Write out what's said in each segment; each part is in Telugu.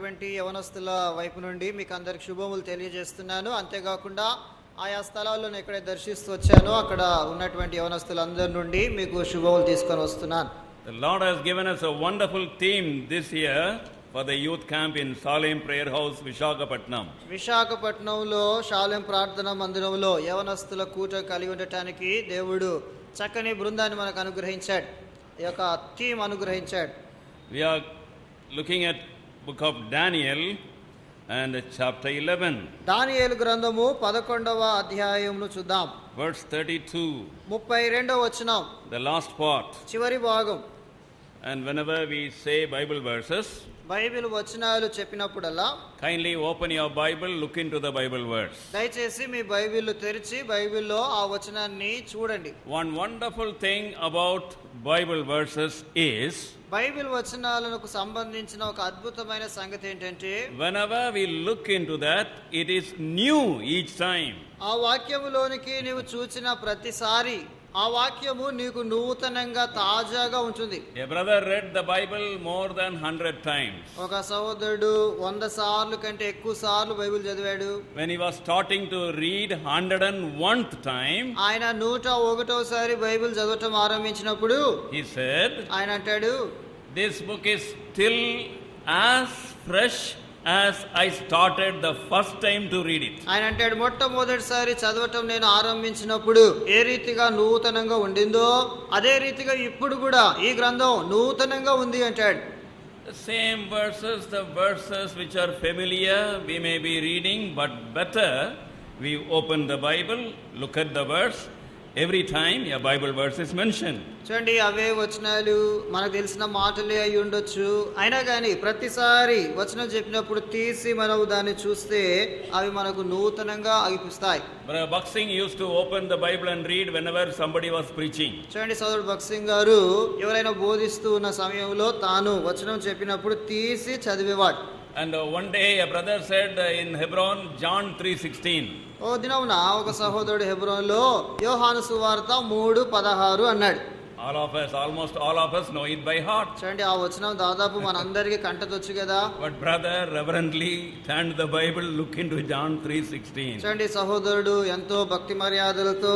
యవనస్తుల వైపు నుండి మీకు అందరికి శుభములు తెలియజేస్తున్నాను. అంతేకాకుండా ఆయా స్థలాల్లో ఎక్కడే దర్శిస్తూ వచ్చానో అక్కడ ఉన్నటువంటి యవనస్తులందరి నుండి మీకు శుభములు తీసుకొని వస్తున్నాను. The Lord has given us a wonderful theme this year for the youth camp in Salem Prayer House, Visakhapatnam. విశాఖపట్నంలో షాలెం ప్రార్థనా మందిరంలో యవనస్తుల కూట కలిగి ఉండటానికి దేవుడు చక్కని బృందాన్ని మనకు అనుగ్రహించాడు. ఈ యొక్క థీమ్ అనుగ్రహించాడు. We are looking at book of Daniel and chapter 11. దానియేలు గ్రంథము 11వ అధ్యాయమును చూద్దాం. Verse 32. 32వ వచనం. The last part. చివరి భాగం. And whenever we say Bible verses, Bible వచనాలు చెప్పినప్పుడల్లా kindly open your Bible, look into the Bible verse. దయచేసి మీ బైబిల్ తెరిచి బైబిల్లో ఆ వచనాన్ని చూడండి. One wonderful thing about Bible verses is Bible వచనాలకు సంబంధించిన ఒక అద్భుతమైన సంగతి ఏంటంటే whenever we look into that, it is new each time. ఆ వాక్యములోనికి నీవు చూచిన ప్రతిసారి ఆ వాక్యము నీకు నూతనంగా తాజాగా ఉంటుంది. A brother read the Bible more than 100 times. ఒక సహోదరుడు 100 సార్లు కంటే ఎక్కువ సార్లు బైబిల్ చదివాడు. When he was starting to read 101th time, ఆయన 101వ బైబిల్ చదవటం ఆరంభించినప్పుడు he said, ఆయన అంటాడు, this book is still as fresh as I started the first time to read it. ఆయన అంటాడు, మొట్టమొదటిసారి చదవటం నేను ఆరంభించినప్పుడు ఏ రీతిగా నూతనంగా ఉండిందో అదే రీతిగా ఇప్పుడు కూడా ఈ గ్రంథం నూతనంగా ఉంది అంటాడు. The same verses, the verses which are familiar, we may be reading, but better we open the Bible, look at the verse. Every time a Bible verse is mentioned. చూడండి, అవే వచనాలు మనకు తెలిసిన మాటలే అయి ఉండొచ్చు, అయినా కానీ ప్రతిసారి వచనం చెప్పినప్పుడు తీసి మనం దాన్ని చూస్తే అవి మనకు నూతనంగా అనిపిస్తాయి. Brother Baksing used to open the Bible and read whenever somebody was preaching. చూడండి, సోదరుడు భక్సింగ్ గారు ఎవరైనా బోధిస్తూ ఉన్న సమయంలో తాను వచనం చెప్పినప్పుడు తీసి చదివేవాడు. And one day a brother said in Hebron, John 3:16. ఓ దినమున ఒక సహోదరుడు హెబ్రోన్లో యోహాను సువార్త 3:16 అన్నాడు. Almost all of us know it by heart. చూడండి, ఆ వచనం దాదాపు మనందరికీ కంటతొచ్చు కదా. But brother reverently turned the Bible, look into John 3:16. చూడండి, సహోదరుడు ఎంతో భక్తి మర్యాదలతో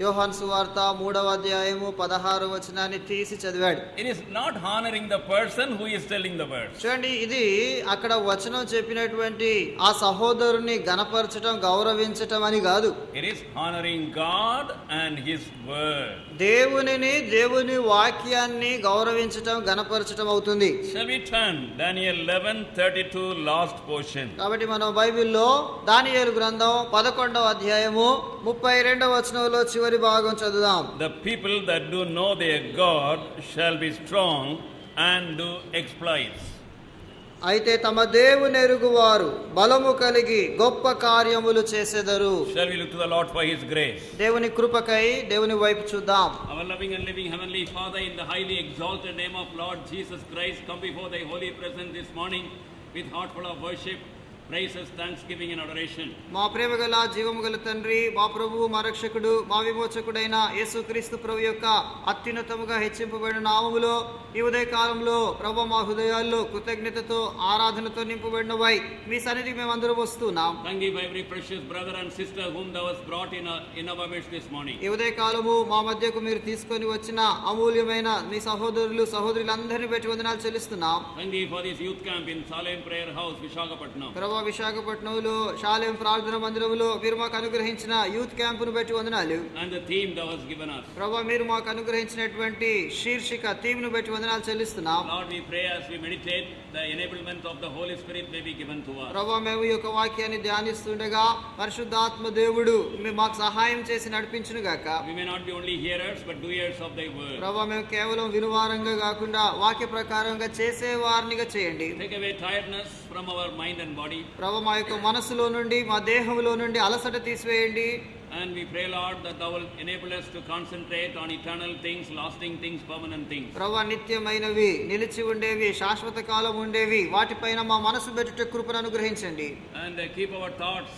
యోహాను సువార్త 3వ అధ్యాయము 16వ వచనాన్ని తీసి చదివాడు. It is not honoring the person who is telling the verse. చూడండి, ఇది అక్కడ వచనం చెప్పినటువంటి ఆ సహోదరుని గణపరచటం, గౌరవించటం అని కాదు. It is honoring God and His word. దేవుని వాక్యాన్ని గౌరవించటం, గణపరచటం అవుతుంది. Shall we turn Daniel 11:32 last portion? కాబట్టి మనం బైబిల్లో దానియేలు గ్రంథం 11వ అధ్యాయము 32వ వచనంలో చివరి భాగం చదువుదాం. The people that do know their God shall be strong and do exploits. అయితే తమ దేవుని ఎరుగువారు బలము కలిగి గొప్ప కార్యములు చేసెదరు. Shall we look to the Lord for His grace? దేవుని కృపకై దేవుని వైపు చూద్దాం. Our loving and living Heavenly Father, in the highly exalted name of Lord Jesus Christ, come before Thy holy presence this morning with heart full of worship, praises, thanksgiving and adoration. మా ప్రేమగల జీవముగల తండ్రి, మా ప్రభువు, మా రక్షకుడు, మా విమోచకుడైన యేసుక్రీస్తు ప్రభు యొక్క అత్యున్నతముగా హెచ్చింపబడిన నామములో ఈ ఉదయ కాలంలో ప్రభు మా హృదయాల్లో కృతజ్ఞతతో ఆరాధనతో నింపబడినవై మీ సన్నిధికి మేమందరం వస్తున్నాం. Thank you for every precious brother and sister whom Thou hast brought in our midst this morning. ఈ ఉదయ కాలము మా మధ్యకు మీరు తీసుకొని వచ్చిన అమూల్యమైన మీ సహోదరులు సహోదరులందరినీ బట్టి వందనాలు చెల్లిస్తున్నాం. Thank you for this youth camp in Salem Prayer House, Visakhapatnam. విశాఖపట్నంలో షాలెం ప్రార్థన మందిరంలో మీరు మాకు అనుగ్రహించిన యూత్ క్యాంపును బట్టి వందనాలు. And the theme Thou hast given us. ప్రభువా, మీరు మాకు అనుగ్రహించినటువంటి శీర్షిక థీమ్ ను బట్టి వందనాలు చెల్లిస్తున్నాం. Lord, we pray as we meditate, the enablement of the Holy Spirit may be given to us. ప్రభువా, మేము ఈ యొక్క వాక్యాన్ని ధ్యానిస్తుండగా పరిశుద్ధాత్మ దేవుడు మాకు సహాయం చేసి నడిపించును గాక. We may not be only hearers but doers of Thy word. ప్రభువా, మేము కేవలం వినువారంగా కాకుండా వాక్య ప్రకారంగా చేసేవారినిగా చేయండి. Take away tiredness from our mind and body. ప్రభువా, మా యొక్క మనసులో నుండి మా దేహంలో నుండి అలసట తీసివేయండి. And we pray, Lord, that Thou will enable us to concentrate on eternal things, lasting things, permanent things. ప్రభువా, నిత్యమైనవి, నిలిచి ఉండేవి, శాశ్వత కాలం ఉండేవి వాటిపైన మా మనసు పెట్టుట కృపను అనుగ్రహించండి. And keep our thoughts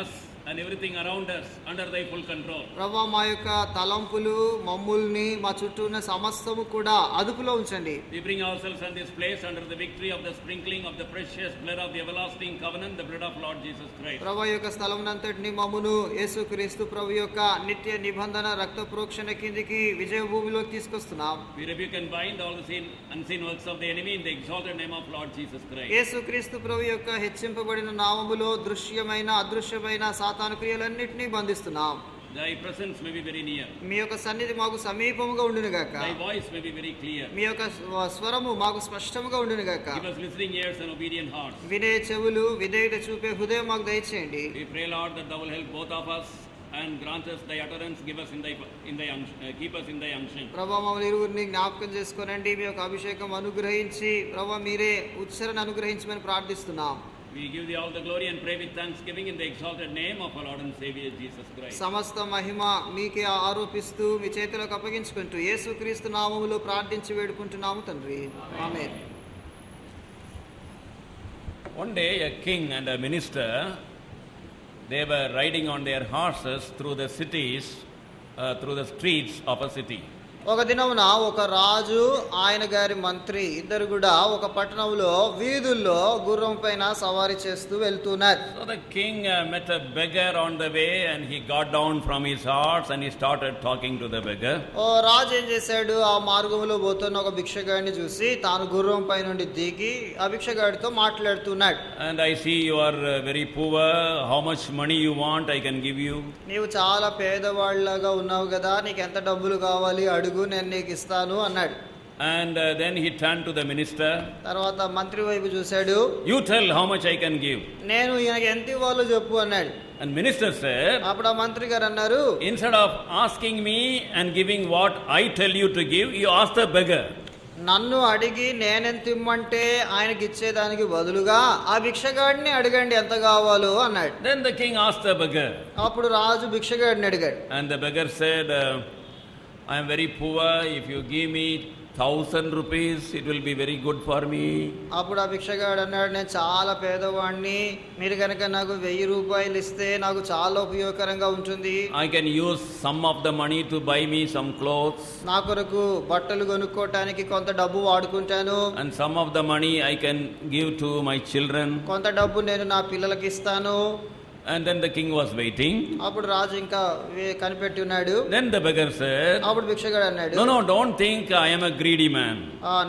as and everything around us under thy full control. ప్రభువా మా యొక్క తలంపులు మమ్ముల్ని మా చుట్టూ ఉన్న సమస్తము కూడా అదుపులో ఉంచండి. We bring ourselves in this place under the victory of the sprinkling of the precious blood of the everlasting covenant, the blood of Lord Jesus Christ. ప్రభువా యొక్క స్థలమునంతటిని మమ్మును యేసుక్రీస్తు ప్రభు యొక్క నిత్య నిబంధన రక్త ప్రోక్షణ కిందికి విజయ భూమిలోకి తీసుకొస్తున్నాం. We rebuke and bind all the unseen works of the enemy in the exalted name of Lord Jesus Christ. యేసుక్రీస్తు ప్రభు యొక్క హెచ్చింపబడిన నామములో దృశ్యమైన అదృశ్యమైన సాతాను క్రియలన్నిటినీ బంధిస్తున్నాం. Thy presence may be very near. మీ యొక్క సన్నిధి మాకు సమీపముగా ఉండును గాక. Thy voice may be very clear. మీ యొక్క స్వరము మాకు స్పష్టముగా ఉండును గాక. Give us listening ears and obedient hearts. వినే చెవులు విధేయత చూపే హృదయం మాకు దయచేయండి. We pray, Lord, that thou will help both of us and grant us thy utterance, give us in thy keep us in thy unction. ప్రభువా మమ్మల్ని ఇరువురిని జ్ఞాపకం చేసుకోనండి. మీ యొక్క అభిషేకం అనుగ్రహించి ప్రభువా మీరే ఉచ్చరణ అనుగ్రహించమని ప్రార్థిస్తున్నాం. We give thee all the glory and pray with thanksgiving in the exalted name of our Lord and Savior Jesus Christ. సమస్త మహిమ మీకే ఆరోపిస్తూ మీ చేతులకు అప్పగించుకుంటూ యేసుక్రీస్తు నామములో ప్రార్థించి వేడుకుంటున్నాము తండ్రి. ఆమేన్. One day a king and a minister, they were riding on their horses through the cities, through the streets of a city. ఒక దినమున ఒక రాజు ఆయన గారి మంత్రి ఇద్దరు కూడా ఒక పట్టణంలో వీధుల్లో గుర్రం పైన సవారీ చేస్తూ వెళ్తున్నారు. So the king met a beggar on the way and he got down from his horse and he started talking to the beggar. ఓ రాజు ఏం చేశాడు, ఆ మార్గంలో పోతున్న ఒక భిక్షగాడిని చూసి తాను గుర్రం పై నుండి దిగి ఆ భిక్షగాడితో మాట్లాడుతున్నాడు. And I see you are very poor. How much money you want? I can give you. నీవు చాలా పేదవాళ్ళగా ఉన్నావు కదా, నీకు ఎంత డబ్బులు కావాలి అడుగు, నేను నీకు ఇస్తాను అన్నాడు. And then he turned to the minister. తర్వాత మంత్రి వైపు చూశాడు. You tell how much I can give. నేను ఈయనకి ఎంత ఇవ్వాలో చెప్పు అన్నాడు. And minister said, అప్పుడు ఆ మంత్రి గారు అన్నారు, instead of asking me and giving what I tell you to give, you ask the beggar. నన్ను అడిగి నేనెంత ఇమ్మంటే ఆయనకి ఇచ్చేదానికి బదులుగా ఆ భిక్షగాడిని అడగండి ఎంత కావాలో అన్నాడు. Then the king asked the beggar. అప్పుడు రాజు భిక్షగాడిని అడిగాడు. And the beggar said, I am very poor. If you give me 1,000 rupees, it will be very good for me. అప్పుడు ఆ భిక్షగాడు అన్నాడు, నేను చాలా పేదవాడిని, మీరు కనుక నాకు 1000 రూపాయలు ఇస్తే నాకు చాలా ఉపయోగకరంగా ఉంటుంది. I can use some of the money to buy me some clothes. నా కొరకు బట్టలు కొనుక్కోవటానికి కొంత డబ్బు వాడుకుంటాను. And some of the money I can give to my children. కొంత డబ్బు నేను నా పిల్లలకి ఇస్తాను. And then the king was waiting. అప్పుడు రాజు ఇంకా కనిపెట్టి ఉన్నాడు. Then the beggar said, అప్పుడు భిక్షగాడు అన్నాడు, no, don't think I am a greedy man.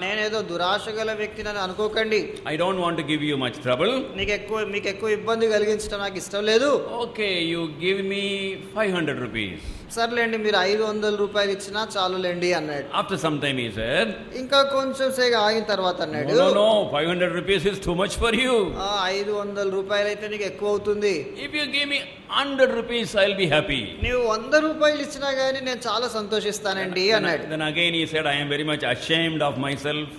నేనేదో దురాశ గల వ్యక్తిని అనుకోకండి. I don't want to give you much trouble. మీకు ఎక్కువ ఇబ్బంది కలిగించడం నాకు ఇష్టం లేదు. Okay, you give me 500 rupees. సర్లేండి, మీరు 500 రూపాయలు ఇచ్చినా చాలులేండి అన్నాడు. After some time he said, ఇంకా కొంచెం సేపు ఆగిన తర్వాత అన్నాడు, no, 500 rupees is too much for you. 500 రూపాయలు అయితే నీకు ఎక్కువ అవుతుంది. If you give me 100 rupees, I'll be happy. నీవు 100 రూపాయలు ఇచ్చినా గానీ నేను చాలా సంతోషిస్తానండి అన్నాడు. Then again he said, I am very much ashamed of myself.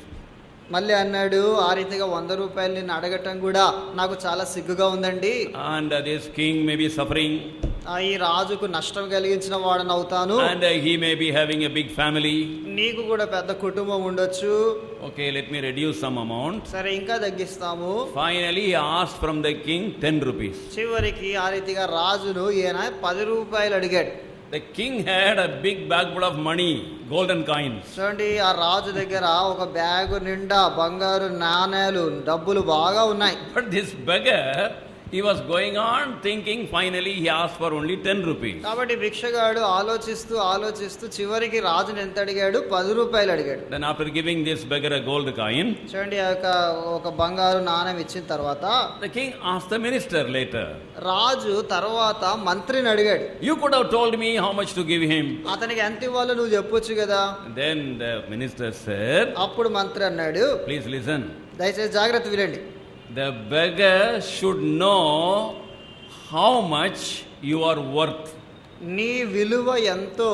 మళ్ళీ అన్నాడు, ఆ రీతిగా 100 రూపాయలు నిన్ను అడగటం కూడా నాకు చాలా సిగ్గుగా ఉందండి. And this king may be suffering. ఈ రాజుకు నష్టం కలిగించిన వాడని అవుతాను. And he may be having a big family. నీకు కూడా పెద్ద కుటుంబం ఉండొచ్చు. Okay, let me reduce some amount. సరే, ఇంకా తగ్గిస్తాము. Finally he asked from the king 10 rupees. చివరికి ఆ రీతిగా రాజును ఈయన 10 రూపాయలు అడిగాడు. The king had a big bag full of money, golden coins. చూడండి, ఆ రాజు దగ్గర ఒక బ్యాగు నిండా బంగారు నాణేలు డబ్బులు బాగా ఉన్నాయి. But this beggar, he was going on thinking, finally he asked for only 10 rupees. కాబట్టి భిక్షగాడు ఆలోచిస్తూ చివరికి రాజుని ఎంత అడిగాడు? 10 రూపాయలు అడిగాడు. Then after giving this beggar a gold coin, చూడండి, ఒక బంగారు నాణెం ఇచ్చిన తర్వాత the king asked the minister later. రాజు తర్వాత మంత్రిని అడిగాడు, You could have told me how much to give him. అతనికి ఎంత ఇవ్వాలో నువ్వు చెప్పొచ్చు కదా. Then the minister said, అప్పుడు మంత్రి అన్నాడు, please listen. దయచేసి జాగ్రత్త వినండి. The beggar should know how much you are worth. నీ విలువ ఎంతో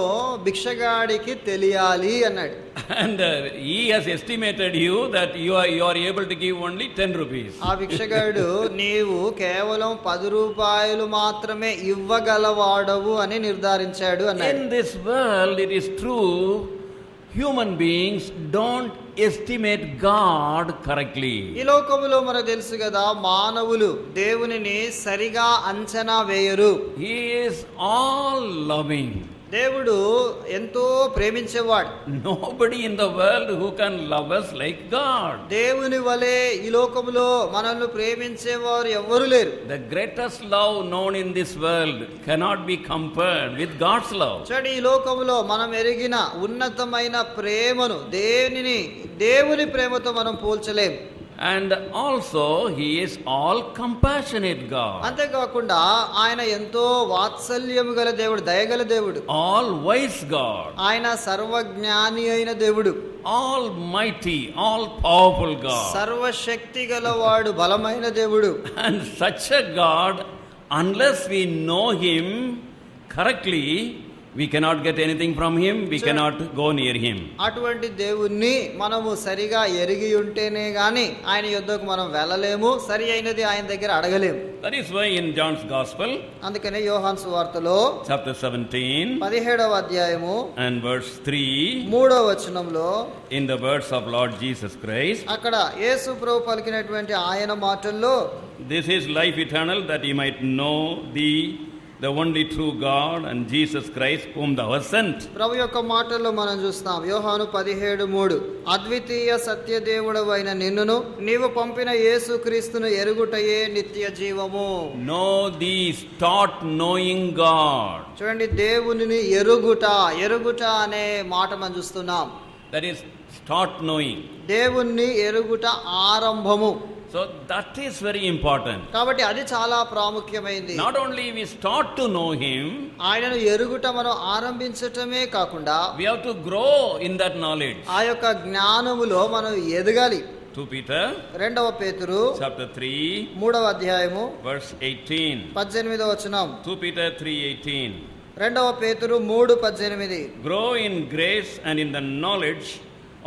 భిక్షగాడికి తెలియాలి అన్నాడు. And he has estimated you that you are able to give only 10 rupees. ఆ భిక్షగాడు నీవు కేవలం 10 రూపాయలు మాత్రమే ఇవ్వగలవాడవు అని నిర్ధారించాడు అన్నాడు. In this world it is true, human beings don't estimate God correctly. ఈ లోకములో మనకు తెలుసు కదా, మానవులు దేవునిని సరిగా అంచనా వేయరు. He is all loving. దేవుడు ఎంతో ప్రేమించేవాడు. Nobody in the world who can love us like God. దేవుని వలె ఈ లోకములో మనల్ని ప్రేమించేవారు ఎవ్వరూ లేరు. The greatest love known in this world cannot be compared with God's love. చూడండి, ఈ లోకములో మనం ఎరిగిన ఉన్నతమైన ప్రేమను దేవుని ప్రేమతో మనం పోల్చలేం. And also he is all compassionate God. అంతేకాకుండా ఆయన ఎంతో వాత్సల్యము గల దేవుడు, దయగల దేవుడు. All wise God. ఆయన సర్వజ్ఞాని అయిన దేవుడు. Almighty, all powerful God. సర్వశక్తి గలవాడు, బలమైన దేవుడు. And such a God, unless we know him correctly, we cannot get anything from him, we cannot go near him. అటువంటి దేవుణ్ణి మనము సరిగా ఎరిగి ఉంటేనే గాని ఆయన యొద్దకు మనం వెళ్ళలేము, సరి అయినది ఆయన దగ్గర అడగలేము. That is why in John's Gospel, అందుకనే యోహాను సువార్తలో chapter 17 17వ అధ్యాయము and verse 3, 3వ వచనంలో, in the words of Lord Jesus Christ, అక్కడ యేసు ప్రభు పలికినటువంటి ఆయన మాటల్లో, this is life eternal, that ye might know thee, the only true God, and Jesus Christ whom thou hast sent. ప్రభు యొక్క మాటల్లో మనం చూస్తాం. యోహాను 17:3, అద్వితీయ సత్యదేవుడవైన నిన్నును నీవు పంపిన యేసు క్రీస్తును ఎరుగుటయే నిత్య జీవము. Know thee, start knowing God. చూడండి, దేవునిని ఎరుగుట అనే మాట మనం చూస్తున్నాం. That is, start knowing. దేవుణ్ణి ఎరుగుట ఆరంభము. So that is very important. కాబట్టి అది చాలా ప్రాముఖ్యమైనది. Not only we start to know him, ఆయనను ఎరుగుట మనం ఆరంభించటమే కాకుండా we have to grow in that knowledge. ఆ యొక్క జ్ఞానములో మనం ఎదగాలి. 2 Peter 2వ పేతురు chapter 3 3వ అధ్యాయము verse 18. 18వ వచనం. 2 Peter 3:18. 2వ పేతురు 3:18. Grow in grace and in the knowledge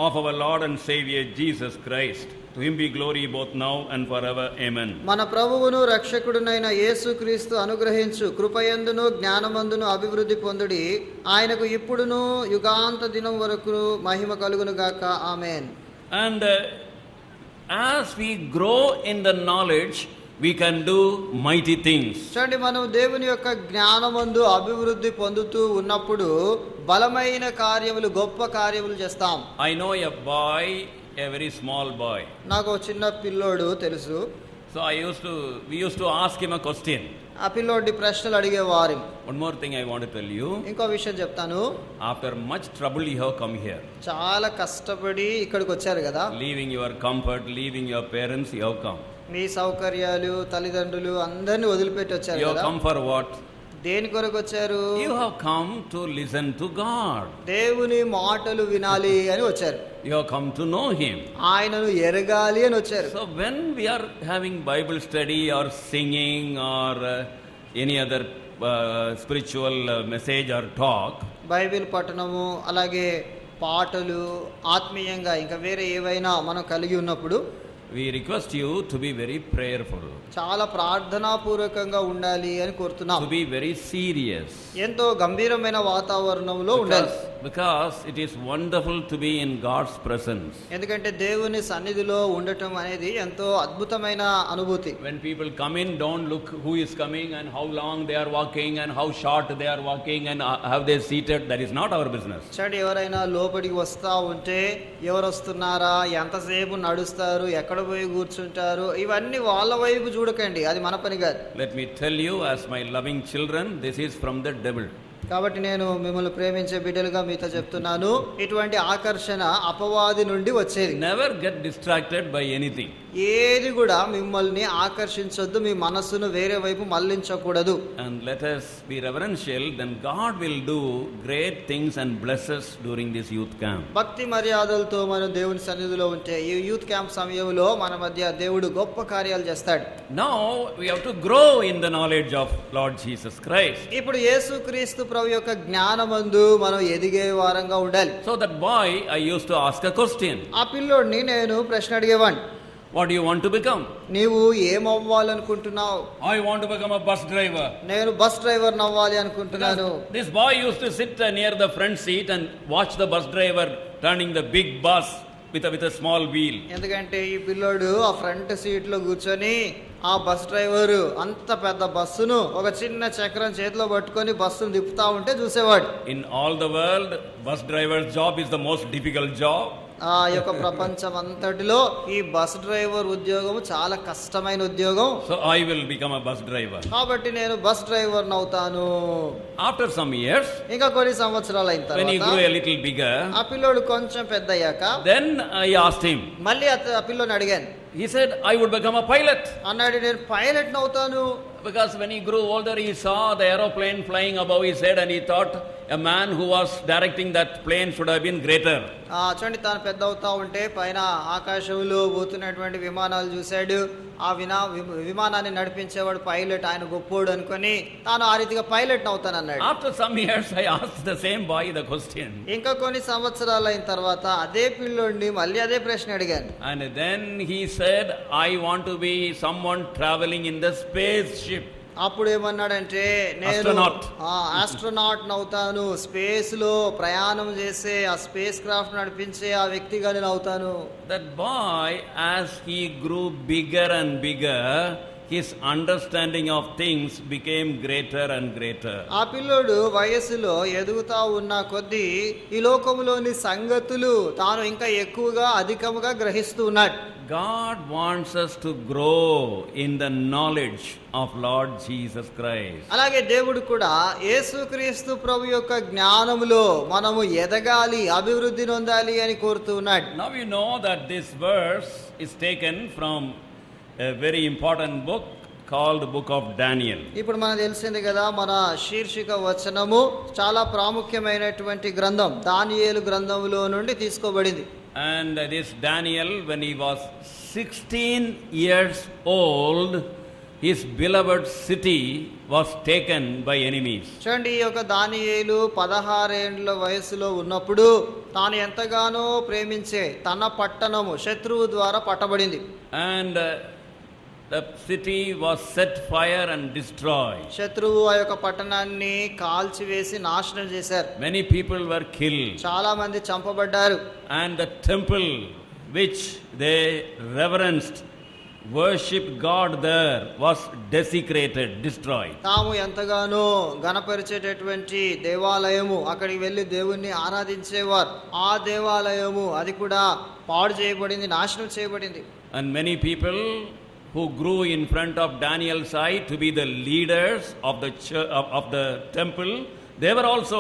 of our Lord and Savior Jesus Christ. To him be glory both now and forever. Amen. మన ప్రభువును రక్షకుడునైన యేసుక్రీస్తు అనుగ్రహించు కృపయందును జ్ఞానమందును అభివృద్ధి పొందుడి. ఆయనకు ఇప్పుడును యుగాంత దినం వరకు మహిమ కలుగును గాక. ఆమేన్. And as we grow in the knowledge, we can do mighty things. చూడండి, మనం దేవుని యొక్క జ్ఞానమందు అభివృద్ధి పొందుతూ ఉన్నప్పుడు బలమైన కార్యములు, గొప్ప కార్యములు చేస్తాం. I know a boy, a very small boy. నాకు చిన్న పిల్లోడు తెలుసు. So we used to ask him a question. ఆ పిల్లోడి ప్రశ్నలు అడిగేవారు. One more thing I want to tell you. ఇంకో విషయం చెప్తాను. After much trouble you have come here. చాలా కష్టపడి ఇక్కడికి వచ్చారు కదా. Leaving your comfort, leaving your parents, you have come. మీ సౌకర్యాలు, తల్లిదండ్రులు అందరిని వదిలిపెట్టి వచ్చారు You have కదా. come for what? దేని కొరకు వచ్చారు? You have come to listen to God. దేవుని మాటలు వినాలి అని వచ్చారు. You have come to know him. ఆయనను ఎరగాలి అని వచ్చారు. So when we are having Bible study or singing or any other spiritual message or talk, Bible పఠనము, అలాగే పాటలు, ఆత్మీయంగా ఇంకా వేరే ఏవైనా మనం కలిగి ఉన్నప్పుడు we request you to be very prayerful. చాలా ప్రార్థనాపూర్వకంగా ఉండాలి అని కోరుతున్నాం. To be very serious. ఎంతో గంభీరమైన వాతావరణంలో ఉండాలి. Because it is wonderful to be in God's presence. ఎందుకంటే దేవుని సన్నిధిలో ఉండటం అనేది ఎంతో అద్భుతమైన అనుభూతి. When people come in, don't look who is coming and how long they are walking and how short they are walking and have they seated. That is not our business. చూడండి, ఎవరైనా లోపలికి వస్తా ఉంటే ఎవరు వస్తున్నారా, ఎంతసేపు నడుస్తారు, ఎక్కడ పోయి కూర్చుంటారు, ఇవన్నీ వాళ్ళ వైపు చూడకండి, అది మన పని కాదు. Let me tell you, as my loving children, this is from the devil. కాబట్టి నేను మిమ్మల్ని ప్రేమించే బిడ్డలుగా మీతో చెప్తున్నాను, ఇటువంటి ఆకర్షణ అపవాది నుండి వచ్చేది. Never get distracted by anything. ఏది కూడా మిమ్మల్ని ఆకర్షించొద్దు, మీ మనస్సును వేరే వైపు మళ్లించకూడదు. And let us be reverential, then God will do great things and bless us during this youth camp. భక్తి మర్యాదలతో మనం దేవుని సన్నిధిలో ఉంటే ఈ యూత్ క్యాంప్ సమయంలో మన మధ్య దేవుడు గొప్ప కార్యాలు చేస్తాడు. Now we have to grow in the knowledge of Lord Jesus Christ. ఇప్పుడు యేసుక్రీస్తు ప్రభు యొక్క జ్ఞానమందు మనం ఎదిగే వారంగా ఉండాలి. So that boy, I used to ask a question. ఆ పిల్లోడిని నేను ప్రశ్న అడిగేవాడిని. What do you want to become? నీవు ఏమవ్వాలనుకుంటున్నావు? I want to become a bus driver. నేను బస్ డ్రైవర్ అవ్వాలి అనుకుంటున్నాను. This boy used to sit near the front seat and watch the bus driver turning the big bus with a small wheel. ఎందుకంటే ఈ పిల్లోడు ఆ ఫ్రంట్ సీట్ లో కూర్చొని ఆ బస్ డ్రైవరు అంత పెద్ద బస్సును ఒక చిన్న చక్రం చేతిలో పట్టుకొని బస్సును తిప్పుతా ఉంటే చూసేవాడు. In all the world, bus driver's job is the most difficult job. ఆ యొక్క ప్రపంచం అంతటిలో ఈ బస్ డ్రైవర్ ఉద్యోగం చాలా కష్టమైన ఉద్యోగం. So I will become a bus driver. కాబట్టి నేను బస్ డ్రైవర్ అవుతాను. After some years, ఇంకా కొన్ని సంవత్సరాలు అయిన when he grew తర్వాత a little bigger, ఆ పిల్లోడు కొంచెం పెద్ద అయ్యాక then I asked him. మళ్ళీ ఆ పిల్లోని అడిగాను. He said, I would become a pilot. అన్నాడు, నేను పైలట్ అవుతాను. Because when he grew older, he saw the aeroplane flying above his head and he thought a man who was directing that plane should have been greater. చూడండి, తాను పెద్ద అవుతా ఉంటే పైన ఆకాశంలో పోతున్నటువంటి విమానాలు చూశాడు. ఆ విమానాన్ని నడిపించేవాడు పైలట్, ఆయన గొప్పోడు అనుకొని తాను ఆ రీతిగా పైలట్ అవుతాను అన్నాడు. After some years, I asked the same boy the question. ఇంకా కొన్ని సంవత్సరాలు అయిన తర్వాత అదే పిల్లోడిని మళ్ళీ అదే ప్రశ్న అడిగాను. And then he said, I want to be someone traveling in the spaceship. అప్పుడు ఏమన్నాడంటే, నేను ఆస్ట్రోనాట్ అవుతాను, స్పేస్ లో ప్రయాణం చేసే ఆ స్పేస్ క్రాఫ్ట్ నడిపించే ఆ వ్యక్తిగా నేను అవుతాను. That boy, as he grew bigger and bigger, his understanding of things became greater and greater. ఆ పిల్లోడు వయస్సులో ఎదుగుతా ఉన్న కొద్దీ ఈ లోకములోని సంగతులు తాను ఇంకా ఎక్కువగా అధికముగా గ్రహిస్తూ ఉన్నాడు. God wants us to grow in the knowledge of Lord Jesus Christ. అలాగే దేవుడు కూడా యేసుక్రీస్తు ప్రభు యొక్క జ్ఞానములో మనము ఎదగాలి, అభివృద్ధి నొందాలి అని కోరుతూ ఉన్నాడు. Now you know that this verse is taken from a very important book called Book of Daniel. ఇప్పుడు మనకు తెలిసింది కదా, మన శీర్షిక వచనము చాలా ప్రాముఖ్యమైనటువంటి గ్రంథం దానియేలు గ్రంథములో నుండి తీసుకోబడింది. And this Daniel, when he was 16 years old, his beloved city was taken by enemies. చూడండి, ఈ యొక్క దానియేలు 16 ఏండ్ల వయసులో ఉన్నప్పుడు తాను ఎంతగానో ప్రేమించే తన పట్టణము శత్రువు ద్వారా పట్టబడింది. And the city was set fire and destroyed. శత్రువు ఆ యొక్క పట్టణాన్ని కాల్చివేసి నాశనం చేశారు. Many people were killed. చాలా మంది చంపబడ్డారు. And the temple which they reverenced, worshipped God there, was desecrated, destroyed. తాము ఎంతగానో గణపరిచేటటువంటి దేవాలయము, అక్కడికి వెళ్ళి దేవుణ్ణి ఆరాధించేవారు, ఆ దేవాలయము అది కూడా పాడు చేయబడింది, నాశనం చేయబడింది. And many people who grew in front of Daniel's eye to be the leaders of the temple, they were also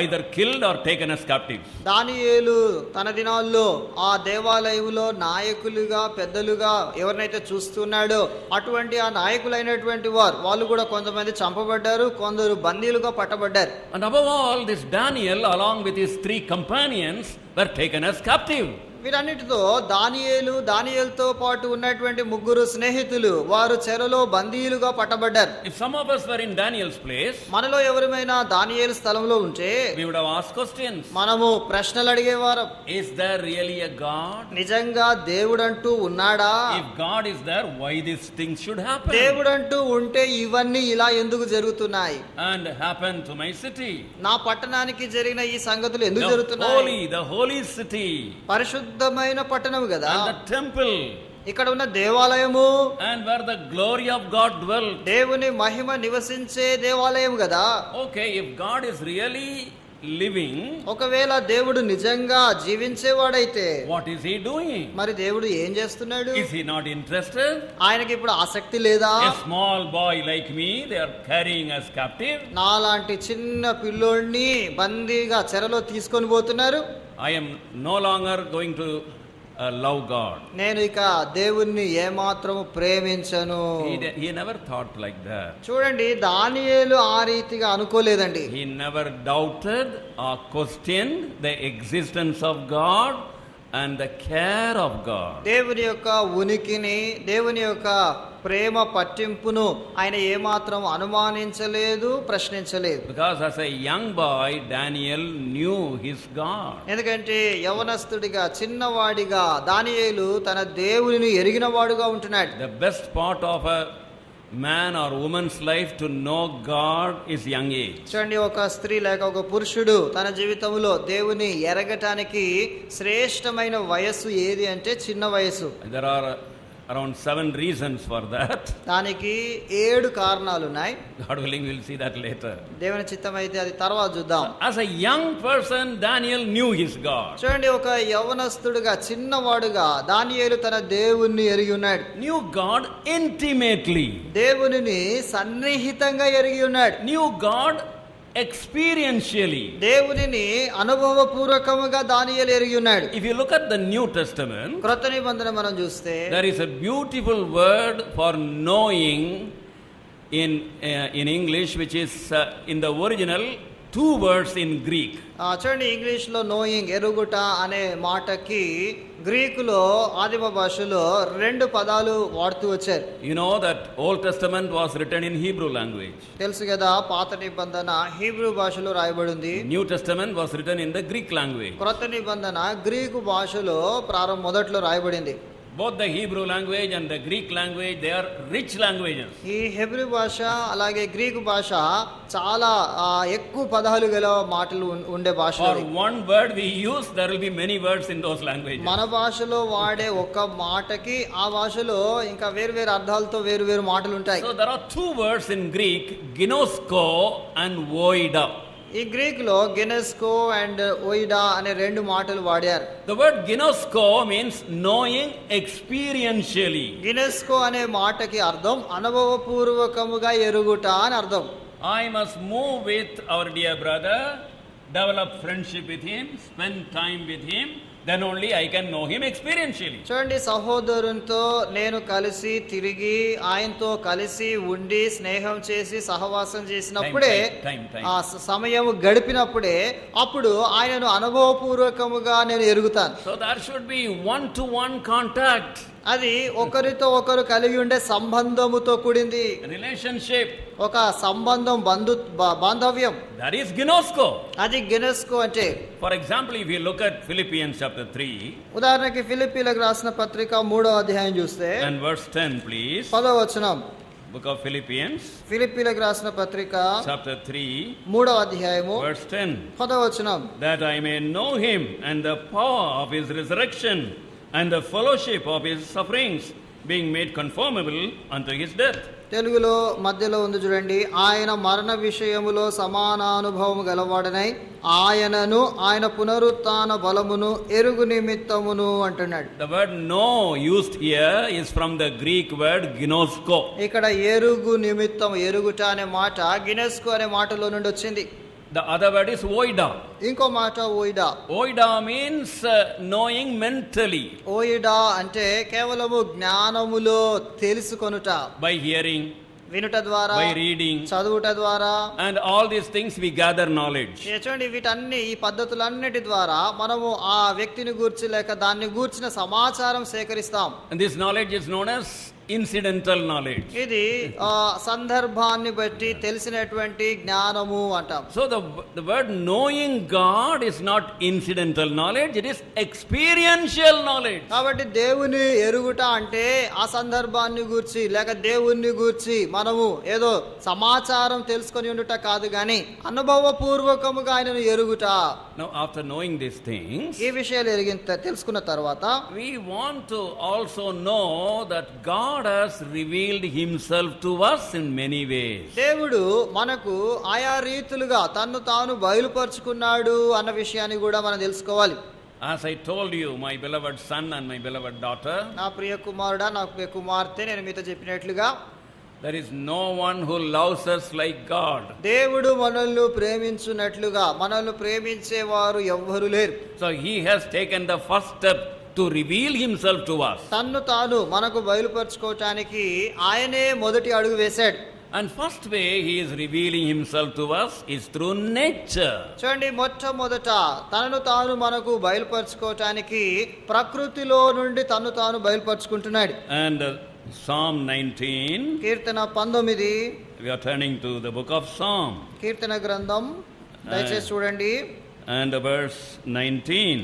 either killed or taken as captives. దానియేలు తన దినాల్లో ఆ దేవాలయంలో నాయకులుగా పెద్దలుగా ఎవరినైతే చూస్తున్నాడో అటువంటి ఆ నాయకులైనటువంటి వాళ్ళు కూడా కొంతమంది చంపబడ్డారు, కొందరు బందీలుగా పట్టబడ్డారు. And above all, this Daniel along with his 3 companions were taken as captive. వీరన్నిటితో దానియేలుతో పాటు ఉన్నటువంటి 3 స్నేహితులు వారు చెరలో బందీలుగా పట్టబడ్డారు. If some of us were in Daniel's place, మనలో ఎవరైనా దానియేలు స్థలంలో ఉంటే we would have asked questions. మనము ప్రశ్నలు అడిగేవారం. Is there really a God? నిజంగా దేవుడంటూ ఉన్నాడా? If God is there, why these things should happen? దేవుడంటూ ఉంటే ఇవన్నీ ఇలా ఎందుకు జరుగుతున్నాయి? And happened to my city. నా పట్టణానికి జరిగిన ఈ సంగతులు ఎందుకు జరుగుతున్నాయి? The holy city. పరిశుద్ధమైన పట్టణం కదా. And the temple. ఇక్కడ ఉన్న దేవాలయము. And where the glory of God dwelt. దేవుని మహిమ నివసించే దేవాలయం కదా. Okay, if God is really living, ఒకవేళ దేవుడు నిజంగా జీవించేవాడైతే what is he doing? మరి దేవుడు ఏం చేస్తున్నాడు? Is he not interested? ఆయనకి ఇప్పుడు ఆసక్తి లేదా? A small boy like me, they are carrying as captive. నాలాంటి చిన్న పిల్లోడిని బందీగా చెరలో తీసుకొని పోతున్నారు. I am no longer going to love God. నేను ఇక దేవుణ్ణి ఏమాత్రము ప్రేమించను. He never thought like that. చూడండి, దానియేలు ఆ రీతిగా అనుకోలేదండి. He never doubted or questioned the existence of God and the care of God. దేవుని యొక్క ఉనికిని, దేవుని యొక్క ప్రేమ పట్టింపును ఆయన ఏమాత్రం అనుమానించలేదు, ప్రశ్నించలేదు. Because as a young boy, Daniel knew his God. ఎందుకంటే యవనస్తుడిగా, చిన్నవాడిగా దానియేలు తన దేవునిని ఎరిగినవాడుగా ఉంటున్నాడు. The best part of a man or woman's life to know God is young age. చూడండి, ఒక స్త్రీ లేక ఒక పురుషుడు తన జీవితంలో దేవుని ఎరగటానికి శ్రేష్టమైన వయస్సు ఏది అంటే చిన్న వయస్సు. There are around 7 reasons for that. దానికి 7 కారణాలు ఉన్నాయి. God willing, we'll see that later. దేవుని చిత్తం అయితే అది తర్వాత చూద్దాం. As a young person, Daniel knew his God. చూడండి, ఒక యవ్వనస్తుడుగా చిన్నవాడుగా దానియేలు తన దేవుణ్ణి ఎరిగి ఉన్నాడు. Knew God intimately. దేవునిని సన్నిహితంగా ఎరిగి ఉన్నాడు. Knew God experientially. దేవునిని అనుభవపూర్వకముగా దానియేలు ఎరిగి ఉన్నాడు. If you look at the New Testament, క్రొత్త నిబంధన మనం చూస్తే there is a beautiful word for knowing in English, which is in the original 2 words in Greek. చూడండి, ఇంగ్లీష్ లో నోయింగ్ ఎరుగుట అనే మాటకి గ్రీకులో ఆదిమ భాషలో 2 పదాలు వాడుతూ వచ్చారు. You know that Old Testament was written in Hebrew language. తెలుసు కదా, పాత నిబంధన హీబ్రూ భాషలో రాయబడింది. New Testament was written in the Greek language. క్రొత్త నిబంధన గ్రీకు భాషలో మొదట్లో రాయబడింది. Both the Hebrew language and the Greek language, they are rich languages. ఈ హెబ్రీ భాష అలాగే గ్రీకు భాష చాలా ఎక్కువ పదాలు గల మాటలు ఉండే భాష. For one word we use, there will be many words in those languages. మన భాషలో వాడే ఒక మాటకి ఆ భాషలో ఇంకా వేరు అర్థాలతో వేరు మాటలు ఉంటాయి. So there are 2 words in Greek, ginosko and oida. ఈ గ్రీక్ లో గెనెస్కో అండ్ ఓయిడా అనే 2 మాటలు వాడారు. The word ginosko means knowing experientially. గెనెస్కో అనే మాటకి అర్థం అనుభవపూర్వకముగా ఎరుగుట అని అర్థం. I must move with our dear brother, develop friendship with him, spend time with him, then only I can know him experientially. చూడండి, సహోదరునితో నేను కలిసి తిరిగి ఆయనతో కలిసి ఉండి స్నేహం చేసి సహవాసం చేసినప్పుడే ఆ సమయం గడిపినప్పుడే అప్పుడు ఆయనను అనుభవపూర్వకముగా నేను ఎరుగుతాను. So there should be 1-to-1 contact. అది ఒకరితో ఒకరు కలిగి ఉండే సంబంధముతో కూడింది. రిలేషన్షిప్, ఒక సంబంధం, బాంధవ్యం. that is ginosko. అది గెనెస్కో అంటే. For example, if you look at Philippians chapter 3, ఉదాహరణకి ఫిలిప్పీలకు రాసిన పత్రిక 3వ అధ్యాయం చూస్తే and verse 10 please. 10వ వచనం. Book of Philippians, ఫిలిప్పీలకు రాసిన పత్రిక chapter 3, 3వ అధ్యాయము verse 10. 10వ వచనం. That I may know him and the power of his resurrection and the fellowship of his sufferings, being made conformable unto his death. తెలుగులో మధ్యలో ఉంది చూడండి, ఆయన మరణ విషయములో సమానానుభవం గలవాడనై ఆయనను ఆయన పునరుత్థాన బలమును ఎరుగు నిమిత్తమును అంటున్నాడు. The word know used here is from the Greek word ginosko. ఇక్కడ ఎరుగు నిమిత్తం, ఎరుగుట అనే మాట గినెస్కో అనే మాటలో నుండి వచ్చింది. The other word is oida. ఇంకో మాట ఓయిడా. Oida means knowing mentally. ఓయిడా అంటే కేవలము జ్ఞానములో తెలుసుకొనుట. By hearing, వినుట ద్వారా, by reading, చదువుట ద్వారా, and all these things we gather knowledge. చూడండి, వీటన్ని ఈ పద్ధతులన్నిటి ద్వారా మనము ఆ వ్యక్తిని గూర్చి లేక దాన్ని గూర్చిన సమాచారం సేకరిస్తాం. And this knowledge is known as incidental knowledge. ఇది సందర్భాన్ని బట్టి తెలిసినటువంటి జ్ఞానము అంటాం. So the word knowing God is not incidental knowledge, it is experiential knowledge. కాబట్టి దేవుని ఎరుగుట అంటే ఆ సందర్భాన్ని గూర్చి లేక దేవుణ్ణి గూర్చి మనము ఏదో సమాచారం తెలుసుకొని ఉండుట కాదు గాని అనుభవపూర్వకముగా ఆయనను ఎరుగుట. Now after knowing these things, ఈ విషయాలు తెలుసుకున్న తర్వాత we want to also know that God has revealed himself to us in many ways. దేవుడు మనకు ఆయా రీతులుగా తన్ను తాను బయలుపరుచుకున్నాడు అన్న విషయాన్ని కూడా మనం తెలుసుకోవాలి. As I told you, my beloved son and my beloved daughter, నా ప్రియ కుమారుడా, నా ప్రియ కుమార్తె, నేను మీతో చెప్పినట్లుగా there is no one who loves us like God. దేవుడు మనల్ని ప్రేమించున్నట్లుగా మనల్ని ప్రేమించేవారు ఎవ్వరు లేరు. So he has taken the first step to reveal himself to us. తన్ను తాను మనకు బయలుపరుచుకోవటానికి ఆయనే మొదటి అడుగు వేశాడు. And first way he is revealing himself to us is through nature. చూడండి, మొట్టమొదట తనను తాను మనకు బయలుపరుచుకోవటానికి ప్రకృతిలో నుండి తన్ను తాను బయలుపరుచుకుంటున్నాడు. And Psalm 19, Keerthana 19, we are turning to the book of Psalm. కీర్తన గ్రంథం దయచేసి చూడండి. And verse 19.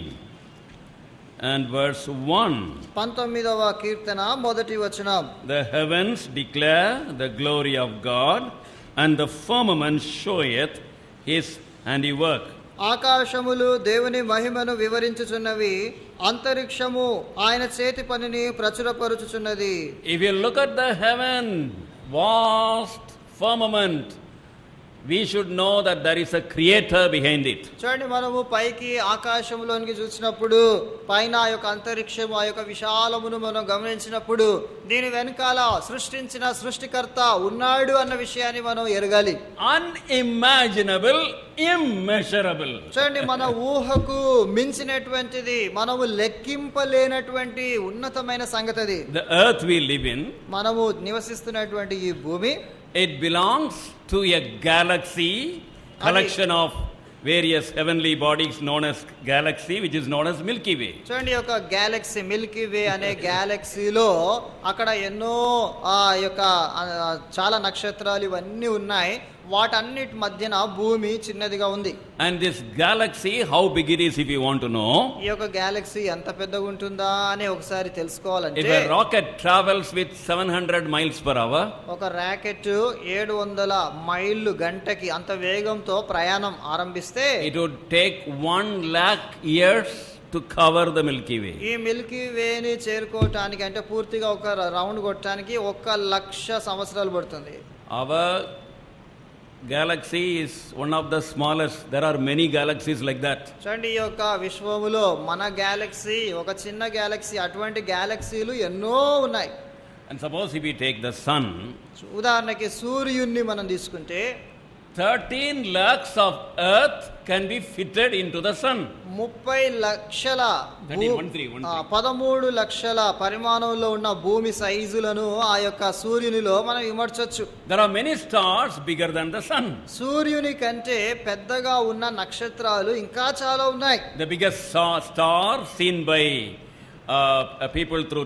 and verse 1. 19వ కీర్తన మొదటి వచనం. The heavens declare the glory of God, and the firmament showeth his handiwork. ఆకాశములు దేవుని మహిమను వివరించుచున్నవి, అంతరిక్షము ఆయన చేతి పనిని ప్రచురపరుచుచున్నది. If you look at the heaven, vast firmament, we should know that there is a creator behind it. చూడండి, మనము పైకి ఆకాశంలోనికి చూసినప్పుడు పైన ఆ యొక్క అంతరిక్షము, ఆ యొక్క విశాలమును మనం గమనించినప్పుడు దీని వెనకాల సృష్టించిన సృష్టికర్త ఉన్నాడు అన్న విషయాన్ని మనం ఎరగాలి. Unimaginable, immeasurable. చూడండి, మన ఊహకు మించినటువంటిది, మనము లెక్కింపలేనటువంటి ఉన్నతమైన సంగతి అది. The earth we live in, మనము నివసిస్తున్నటువంటి ఈ భూమి, it belongs to a galaxy, collection of various heavenly bodies known as galaxy, which is known as Milky Way. చూడండి, ఒక గ్యాలక్సీ, మిల్కీ వే అనే గ్యాలక్సీలో అక్కడ ఎన్నో చాలా నక్షత్రాలు ఇవన్నీ ఉన్నాయి. వాటన్నిటి మధ్యన భూమి చిన్నదిగా ఉంది. And this galaxy, how big it is if you want to know. ఈ యొక్క గ్యాలక్సీ ఎంత పెద్దగా ఉంటుందా అని ఒకసారి తెలుసుకోవాలంటే, if a rocket travels with 700 miles per hour, ఒక రాకెట్ 700 మైళ్ళు గంటకి అంత వేగంతో ప్రయాణం ఆరంభిస్తే, it would take 1 lakh years to cover the Milky Way. ఈ మిల్కీ వేని చేరుకోవటానికి, అంటే పూర్తిగా ఒక రౌండ్ కొట్టడానికి 1,00,000 సంవత్సరాలు పడుతుంది. Our galaxy is one of the smallest. There are many galaxies like that. చూడండి, ఈ యొక్క విశ్వములో మన గ్యాలక్సీ ఒక చిన్న గ్యాలక్సీ, అటువంటి గ్యాలక్సీలు ఎన్నో ఉన్నాయి. And suppose if we take the sun, ఉదాహరణకి సూర్యుడిని మనం తీసుకుంటే 13 lakhs of earth can be fitted into the sun. 30 లక్షల 13 లక్షల పరిమాణంలో ఉన్న భూమి సైజులను ఆ యొక్క సూర్యునిలో మనం ఇమర్చొచ్చు. There are many stars bigger than the sun. సూర్యుని కంటే పెద్దగా ఉన్న నక్షత్రాలు ఇంకా చాలా ఉన్నాయి. The biggest star seen by people through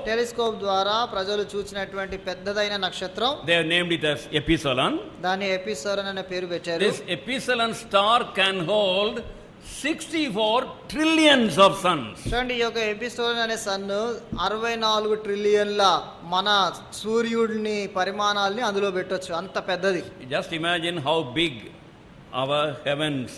telescope ద్వారా ప్రజలు చూసినటువంటి పెద్దదైన నక్షత్రం, they have named it as Epsilon. దాన్ని ఎపిసోరన్ అనే పేరు పెట్టారు. This Epsilon star can hold 64 trillions of suns. చూడండి, ఈ యొక్క ఎపిసోరన్ అనే సన్ 64 ట్రిలియన్ల మన సూర్యుడిని పరిమాణాలని అందులో పెట్టొచ్చు, అంత పెద్దది. Just imagine how big our heavens,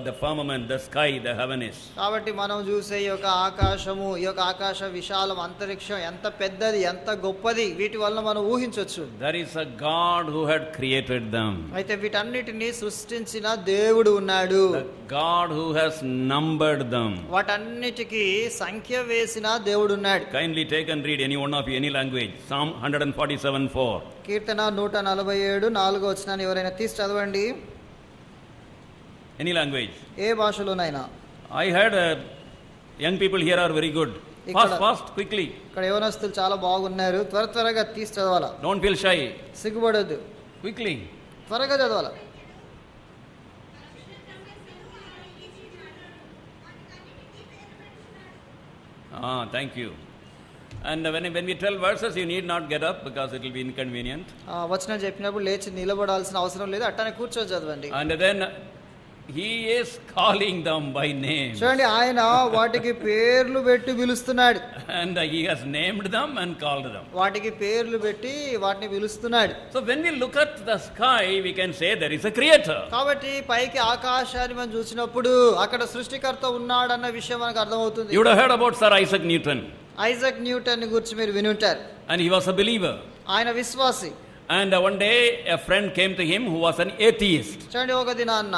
the firmament, the sky, the heaven is. కాబట్టి మనం చూసే ఈ యొక్క ఆకాశము, ఈ యొక్క ఆకాశ విశాలం, అంతరిక్షం ఎంత పెద్దది, ఎంత గొప్పది, వీటి వల్ల మనం ఊహించవచ్చు. There is a God who had created them. అయితే వీటన్నిటిని సృష్టించిన దేవుడు ఉన్నాడు. The God who has numbered them. వాటన్నిటికి సంఖ్య వేసిన దేవుడు ఉన్నాడు. Kindly take and read any one of you, any language. Psalm 147:4. కీర్తన 147 4వ వచనాన్ని ఎవరైనా తీసి చదవండి. Any language. A భాషలోనైనా. I heard young people here are very good. Fast, quickly. ఇక్కడ యవనస్తులు చాలా బాగున్నారు, త్వరగా తీసి చదవాలా. Don't feel shy. సిగ్గుపడొద్దు, Quickly. త్వరగా చదవాలా. Thank you. And when we tell verses, you need not get up because it will be inconvenient. వచనం చెప్పినప్పుడు లేచి నిలబడాల్సిన అవసరం లేదు, అట్టానే కూర్చొని చదవండి. And then he is calling them by name. చూడండి, ఆయన వాటికి పేర్లు పెట్టి పిలుస్తున్నాడు. And he has named them and called them. వాటికి పేర్లు పెట్టి వాటిని పిలుస్తున్నాడు. So when we look at the sky, we can say there is a creator. కాబట్టి పైకి ఆకాశాన్ని మనం చూసినప్పుడు అక్కడ సృష్టికర్త ఉన్నాడన్న విషయం మనకు అర్థమవుతుంది. You would have heard about Sir Isaac Newton. Isaac Newton గురించి మీరు విని ఉంటారు. And he was a believer. ఆయన విశ్వాసి. And one day a friend came to him who was an atheist. చూడండి, ఒక దినాన్న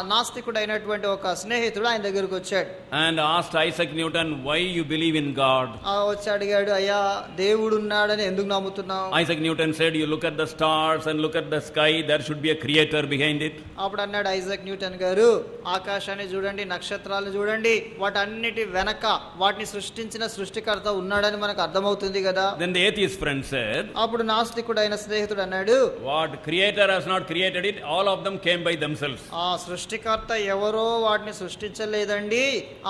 నాస్తికుడైనటువంటి ఒక స్నేహితుడు ఆయన దగ్గరికి వచ్చాడు. And asked Isaac Newton, why you believe in God? వచ్చి అడిగాడు, అయ్యా దేవుడు ఉన్నాడని ఎందుకు నమ్ముతున్నావు? Isaac Newton said, you look at the stars and look at the sky, there should be a creator behind it. అప్పుడు అన్నాడు ఐజాక్ న్యూటన్ గారు, ఆకాశాన్ని చూడండి, నక్షత్రాలను చూడండి, వాటన్నిటి వెనక వాటిని సృష్టించిన సృష్టికర్త ఉన్నాడని మనకు అర్థమవుతుంది కదా. Then the atheist friend said, అప్పుడు నాస్తికుడు స్నేహితుడు అన్నాడు, what creator has not created it, all of them came by themselves. ఆ సృష్టికర్త ఎవరో వాటిని సృష్టించలేదండి,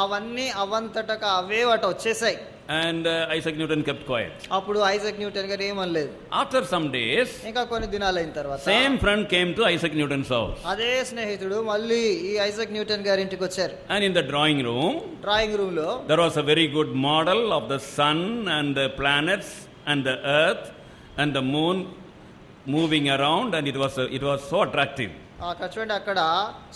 అవన్నీ అవంతటక అవే వాటి వచ్చేసాయి. And Isaac Newton kept quiet. అప్పుడు ఐజాక్ న్యూటన్ గారు ఏమనలేదు. After some days, ఇంకా కొన్ని దినాలైన తర్వాత same friend came to Isaac Newton's house. అదే స్నేహితుడు మళ్ళీ ఈ ఐజాక్ న్యూటన్ గారి ఇంటికి వచ్చారు. And in the drawing room, drawing room లో there was a very good model of the sun and the planets and the earth and the moon moving around, and it was so attractive. అక్కడ చూడండి, అక్కడ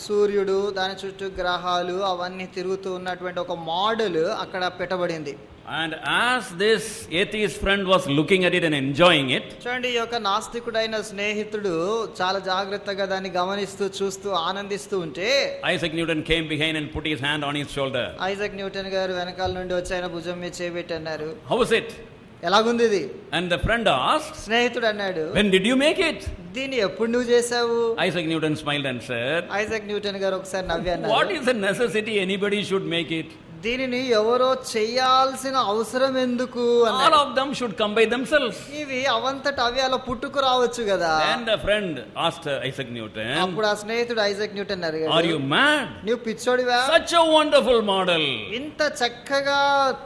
సూర్యుడు, దాని చుట్టూ గ్రహాలు అవన్నీ తిరుగుతూ ఉన్నటువంటి ఒక మోడల్ అక్కడ పెట్టబడింది. And as this atheist friend was looking at it and enjoying it, చూడండి, ఈ యొక్క నాస్తికుడైన స్నేహితుడు చాలా జాగ్రత్తగా దాన్ని గమనిస్తూ చూస్తూ ఆనందిస్తూ ఉంటే Isaac Newton came behind and put his hand on his shoulder. Isaac Newton గారు వెనకాల నుండి వచ్చి ఆయన భుజం మీద చేయబెట్టి అన్నారు, How is it? ఎలాగుంది ఇది? And the friend asked, స్నేహితుడు అన్నాడు, When did you make it? దీన్ని ఎప్పుడు నువ్వు చేసావు? Isaac Newton smiled and said, Isaac Newton గారు ఒకసారి నవ్వి What అన్నారు, is the necessity anybody should make it? దీనిని ఎవరో చేయాల్సిన అవసరం ఎందుకు All అన్నారు. of them should come by themselves. ఇవి అవంతట అవి అలా పుట్టుకు రావచ్చు కదా. Then the friend asked Isaac Newton, అప్పుడు ఆ స్నేహితుడు ఐజాక్ న్యూటన్ Are you అడిగాడు, mad? నువ్వు పిచ్చోడివా? Such a wonderful model. ఇంత చక్కగా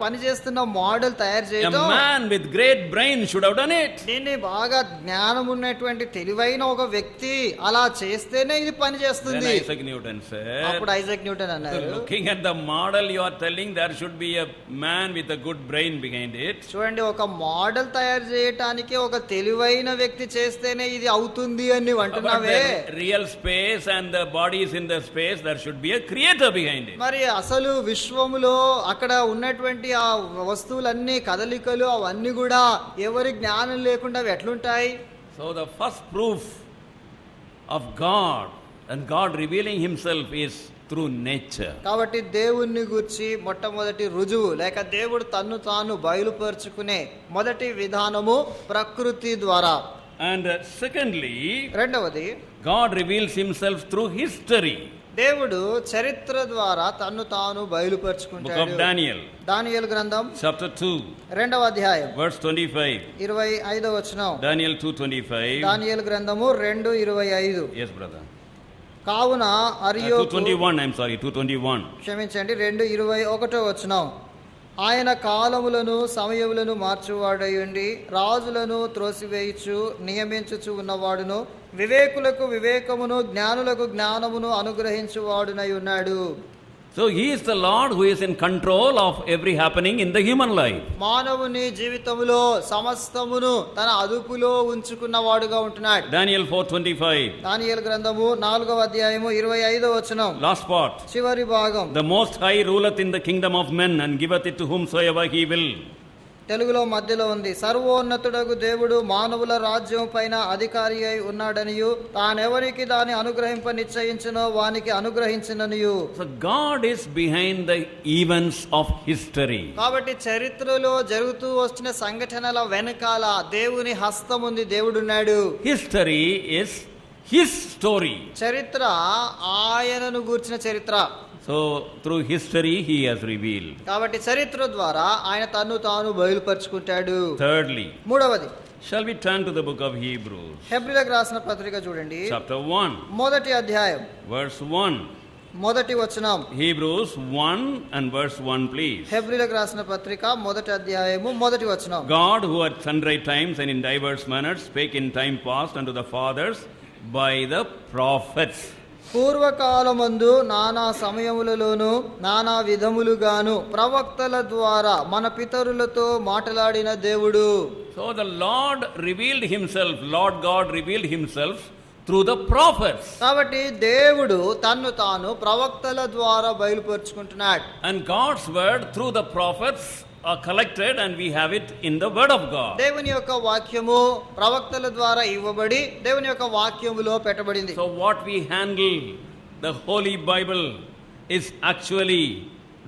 పనిచేస్తున్న మోడల్ తయారు A చేయడం, man with great brain should have done it. దీన్ని బాగా జ్ఞానం ఉన్నటువంటి తెలివైన ఒక వ్యక్తి అలా చేస్తేనే ఇది పని Then చేస్తుంది. Isaac Newton said, అప్పుడు ఐజాక్ న్యూటన్ అన్నారు, Looking at the model you are telling, there should be a man with a good brain behind it. చూడండి, ఒక మోడల్ తయారు చేయటానికి ఒక తెలివైన వ్యక్తి చేస్తేనే ఇది అవుతుంది అని నువ్వు But అంటున్నావే. the real space and the bodies in the space, there should be a creator behind it. మరి అసలు విశ్వములో అక్కడ ఉన్నటువంటి ఆ వస్తువులన్నీ కదలికలు అవన్నీ కూడా ఎవరి జ్ఞానం లేకుండా అవి ఎట్లుంటాయి? So the first proof of God and God revealing himself is through nature. కాబట్టి దేవుణ్ణి గురించి మొట్టమొదటి రుజువు లేక దేవుడు తన్ను తాను బయలుపరుచుకునే మొదటి విధానము ప్రకృతి ద్వారా. And secondly, రెండవది, God reveals himself through history. దేవుడు చరిత్ర ద్వారా తన్ను తాను Book of బయలుపరుచుకుంటాడు. Daniel, దానియేలు గ్రంథం chapter 2, రెండవ అధ్యాయం verse 25. 25వ వచనం. Daniel 2:25. దానియేలు గ్రంథము 2:25. Yes, brother. కావున అర్యోకు 2:21, I'm sorry, 2:21. క్షమించండి, 2:21 వచనం. ఆయన కాలములను సమయములను మార్చువాడయుండి రాజులను త్రోసివేయుచు నియమించుచు ఉన్నవాడును, వివేకులకు వివేకమును జ్ఞానులకు జ్ఞానమును అనుగ్రహించువాడునై ఉన్నాడు. So he is the Lord who is in control of every happening in the human life. మానవుని జీవితములో సమస్తమును తన అదుపులో ఉంచుకున్నవాడుగా ఉంటున్నాడు. Daniel 4:25. దానియేలు గ్రంథము 4వ అధ్యాయము 25వ వచనం. Last part. చివరి భాగం. The Most High ruleth in the kingdom of men and giveth it to whomsoever he will. తెలుగులో మధ్యలో ఉంది, సర్వోన్నతుడగు దేవుడు మానవుల రాజ్యం పైన అధికారి అయి ఉన్నాడనియు తానెవరికి దాన్ని అనుగ్రహింప నిశ్చయించునో వానికి అనుగ్రహించిననియు. So God is behind the events of history. కాబట్టి చరిత్రలో జరుగుతూ వచ్చిన సంఘటనల వెనకాల దేవుని హస్తం ఉంది, దేవుడున్నాడు. History is his story. చరిత్ర ఆయనను గూర్చిన చరిత్ర. So through history he has revealed. కాబట్టి చరిత్ర ద్వారా ఆయన తన్ను తాను బయలుపరుచుకుంటాడు. Thirdly, మూడవది, shall we turn to the book of Hebrews, హెబ్రీయులకు రాసిన పత్రిక చూడండి, chapter 1, మొదటి అధ్యాయం verse 1. మొదటి వచనం. Hebrews 1 and verse 1, please. హెబ్రీయులకు రాసిన పత్రిక మొదటి అధ్యాయము మొదటి వచనం. God, who at sundry times and in diverse manners spake in time past unto the fathers by the prophets. పూర్వకాలమందు నానా సమయములలోను నానా విధములుగాను ప్రవక్తల ద్వారా మన పితరులతో మాట్లాడిన దేవుడు. So the Lord revealed himself, Lord God revealed himself through the prophets. కాబట్టి దేవుడు తన్ను తాను ప్రవక్తల ద్వారా బయలుపరుచుకుంటున్నాడు. And God's word through the prophets are collected and we have it in the word of God. దేవుని యొక్క వాక్యము ప్రవక్తల ద్వారా ఇవ్వబడి దేవుని యొక్క వాక్యములో పెట్టబడింది. So what we handle, the Holy Bible, is actually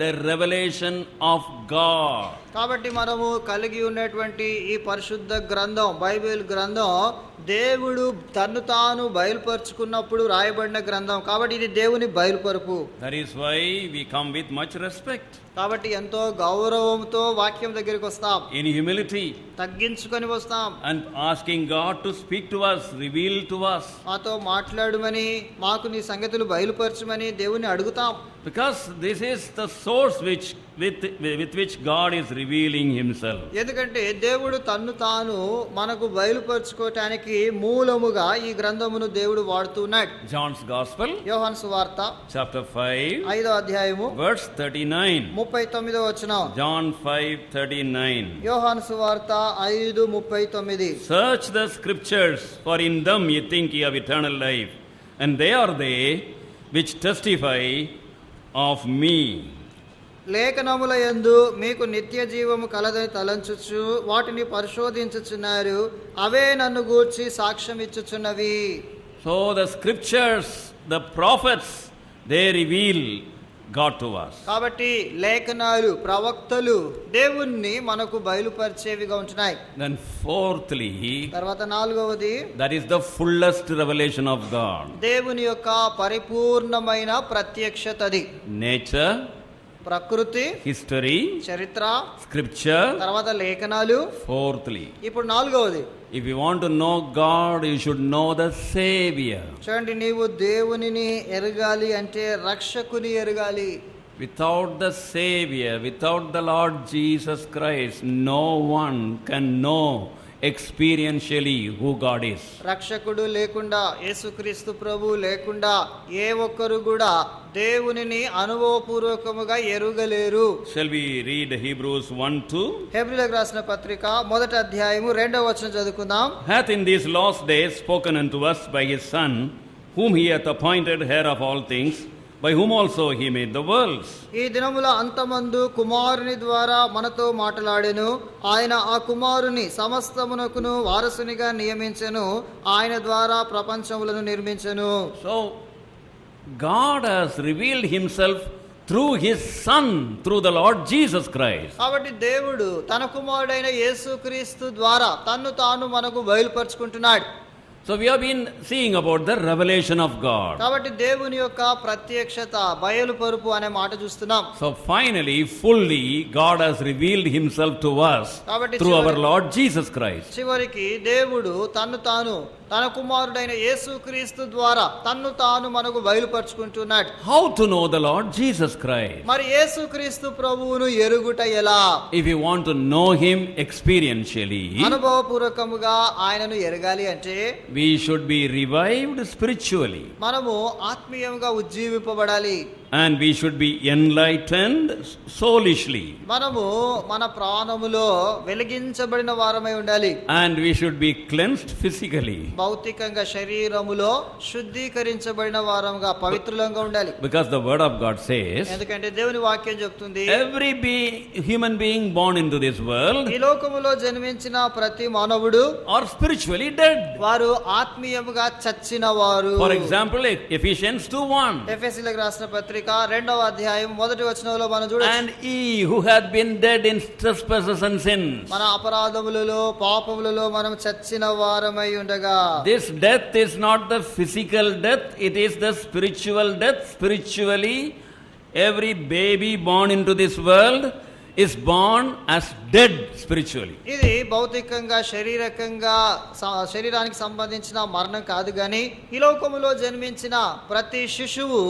the revelation of God. కాబట్టి మనము కలిగి ఉన్నటువంటి ఈ పరిశుద్ధ గ్రంథం, బైబిల్ గ్రంథం దేవుడు తన్ను తాను బయలుపరుచుకున్నప్పుడు రాయబడిన గ్రంథం. కాబట్టి ఇది దేవుని బయలుపరుపు. That is why we come with much respect. కాబట్టి ఎంతో గౌరవంతో వాక్యం దగ్గరికి వస్తాం, In humility, తగ్గించుకొని వస్తాం, and asking God to speak to us, reveal to us. మాతో మాట్లాడమని, మాకు నీ సంగతులు బయలుపరచమని దేవుని అడుగుతాం. Because this is the source with which God is revealing himself. ఎందుకంటే దేవుడు తన్ను తాను మనకు బయలుపరచుకోవటానికి మూలముగా ఈ గ్రంథమును దేవుడు వాడుతున్నాడు. John's Gospel, యోహాను సువార్త chapter 5, 5వ అధ్యాయము verse 39. 39వ వచనం. John 5:39. యోహాను సువార్త 5:39. Search the scriptures, for in them ye think ye have eternal life, and they are they which testify of me. లేఖనముల యందు మీకు నిత్య జీవము కలదని తలంచుచు వాటిని పరిశోధించుచున్నారు, అవే నన్ను గూర్చి సాక్ష్యం ఇచ్చుచున్నవి. So the scriptures, the prophets, they reveal God to us. కాబట్టి లేఖనాలు, ప్రవక్తలు దేవుణ్ణి మనకు బయలుపరిచేవిగా ఉంటున్నాయి. Then fourthly, తర్వాత నాలుగవది, that is the fullest revelation of God. దేవుని యొక్క పరిపూర్ణమైన ప్రత్యక్షతది. Nature, ప్రకృతి, history, చరిత్ర, scripture. తర్వాత లేఖనాలు. Fourthly, ఇప్పుడు నాలుగవది, if you want to know God, you should know the Savior. చూడండి, నీవు దేవునిని ఎరగాలి అంటే రక్షకుని ఎరగాలి. Without the Savior, without the Lord Jesus Christ, no one can know experientially who God is. రక్షకుడు లేకుండా, యేసుక్రీస్తు ప్రభు లేకుండా ఏ ఒక్కరు కూడా దేవునిని అనుభవపూర్వకముగా ఎరుగలేరు. Shall we read Hebrews 1:2? హెబ్రీయులకు రాసిన పత్రిక 1వ అధ్యాయము 2వ వచనం చదువుకుందాం. Hath in these last days spoken unto us by his Son, whom he hath appointed heir of all things, by whom also he made the worlds. ఈ దినముల అంతమందు కుమారుని ద్వారా మనతో మాట్లాడెను. ఆయన ఆ కుమారుని సమస్తమునకును వారసునిగా నియమించెను. ఆయన ద్వారా ప్రపంచములను నిర్మించెను. So God has revealed himself through his Son, through the Lord Jesus Christ. కాబట్టి దేవుడు తన కుమారుడైన యేసుక్రీస్తు ద్వారా తన్ను తాను మనకు బయలుపరుచుకుంటున్నాడు. So we have been seeing about the revelation of God. కాబట్టి దేవుని యొక్క ప్రత్యక్షత, బయలుపరుపు అనే మాట చూస్తున్నాం. So finally, fully, God has revealed himself to us కాబట్టి through our Lord Jesus Christ. చివరికి దేవుడు తన్ను తాను తన కుమారుడైన యేసుక్రీస్తు ద్వారా తన్ను తాను మనకు బయలుపరుచుకుంటున్నాడు. How to know the Lord Jesus Christ? మరి యేసుక్రీస్తు ప్రభువును ఎరుగుట ఎలా? If you want to know him experientially, అనుభవపూర్వకముగా ఆయనను ఎరగాలి అంటే we should be revived spiritually. మనము ఆత్మీయంగా ఉజ్జీవింపబడాలి. And we should be enlightened soulishly. మనము మన ప్రాణములో వెలిగించబడిన వారమై ఉండాలి. And we should be cleansed physically. భౌతికంగా శరీరములో శుద్ధీకరించబడిన వారంగా, పవిత్రులంగా ఉండాలి. Because the word of God says, ఎందుకంటే దేవుని వాక్యం చెప్తుంది, every human being born into this world ఈ లోకములో జన్మించిన ప్రతి మానవుడు are spiritually dead. వారు ఆత్మీయముగా చచ్చిన వారు. For example, Ephesians 2:1. ఎఫెసీయులకు రాసిన పత్రిక 2వ అధ్యాయం 1వ వచనంలో మనం చూడొచ్చు. And ye who had been dead in trespasses and sins. మన అపరాధములలో, పాపములలో మనం చచ్చిన వారమై ఉండగా. This death is not the physical death, it is the spiritual death. Spiritually, every baby born into this world is born as dead spiritually. ఇది భౌతికంగా, శారీరకంగా, శరీరానికి సంబంధించిన మరణం కాదు గాని ఈ లోకములో జన్మించిన ప్రతి శిశువు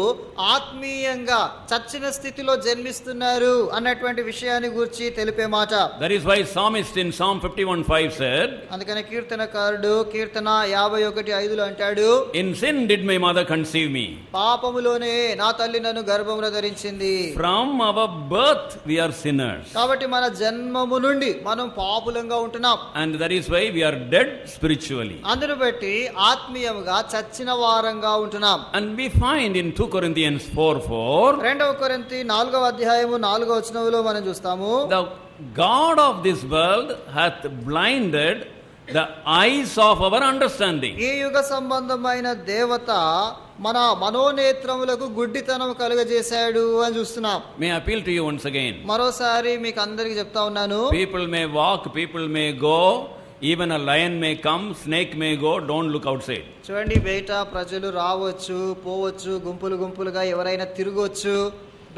ఆత్మీయంగా చచ్చిన స్థితిలో జన్మిస్తున్నారు అన్నటువంటి విషయాన్ని గురించి తెలిపే మాట. That is why psalmist in Psalm 51:5 said, అందుకని కీర్తనకారుడు కీర్తన 51:5 అంటాడు, in sin did my mother conceive me. పాపములోనే నా తల్లి నన్ను గర్భములో ధరించింది. From our birth we are sinners. కాబట్టి మన జన్మము నుండి మనం పాపులంగా ఉంటున్నాం. And that is why we are dead spiritually. అందును బట్టి ఆత్మీయంగా చచ్చిన వారంగా ఉంటున్నాం. And we find in 2 Corinthians 4:4, 2 కొరింథీ 4వ అధ్యాయము 4వ వచనంలో మనం చూస్తాము, the God of this world hath blinded the eyes of our understanding. ఈ యుగ సంబంధమైన దేవత మన మనోనేత్రములకు గుడ్డితనం కలుగజేశాడు అని చూస్తున్నాం. May I appeal to you once again. మరోసారి మీకు అందరికి చెప్తా ఉన్నాను, People may walk, people may go, even a lion may come, snake may go, don't look outside. చూడండి, బయట ప్రజలు రావచ్చు, పోవచ్చు, గుంపులు గుంపులుగా ఎవరైనా తిరగవచ్చు,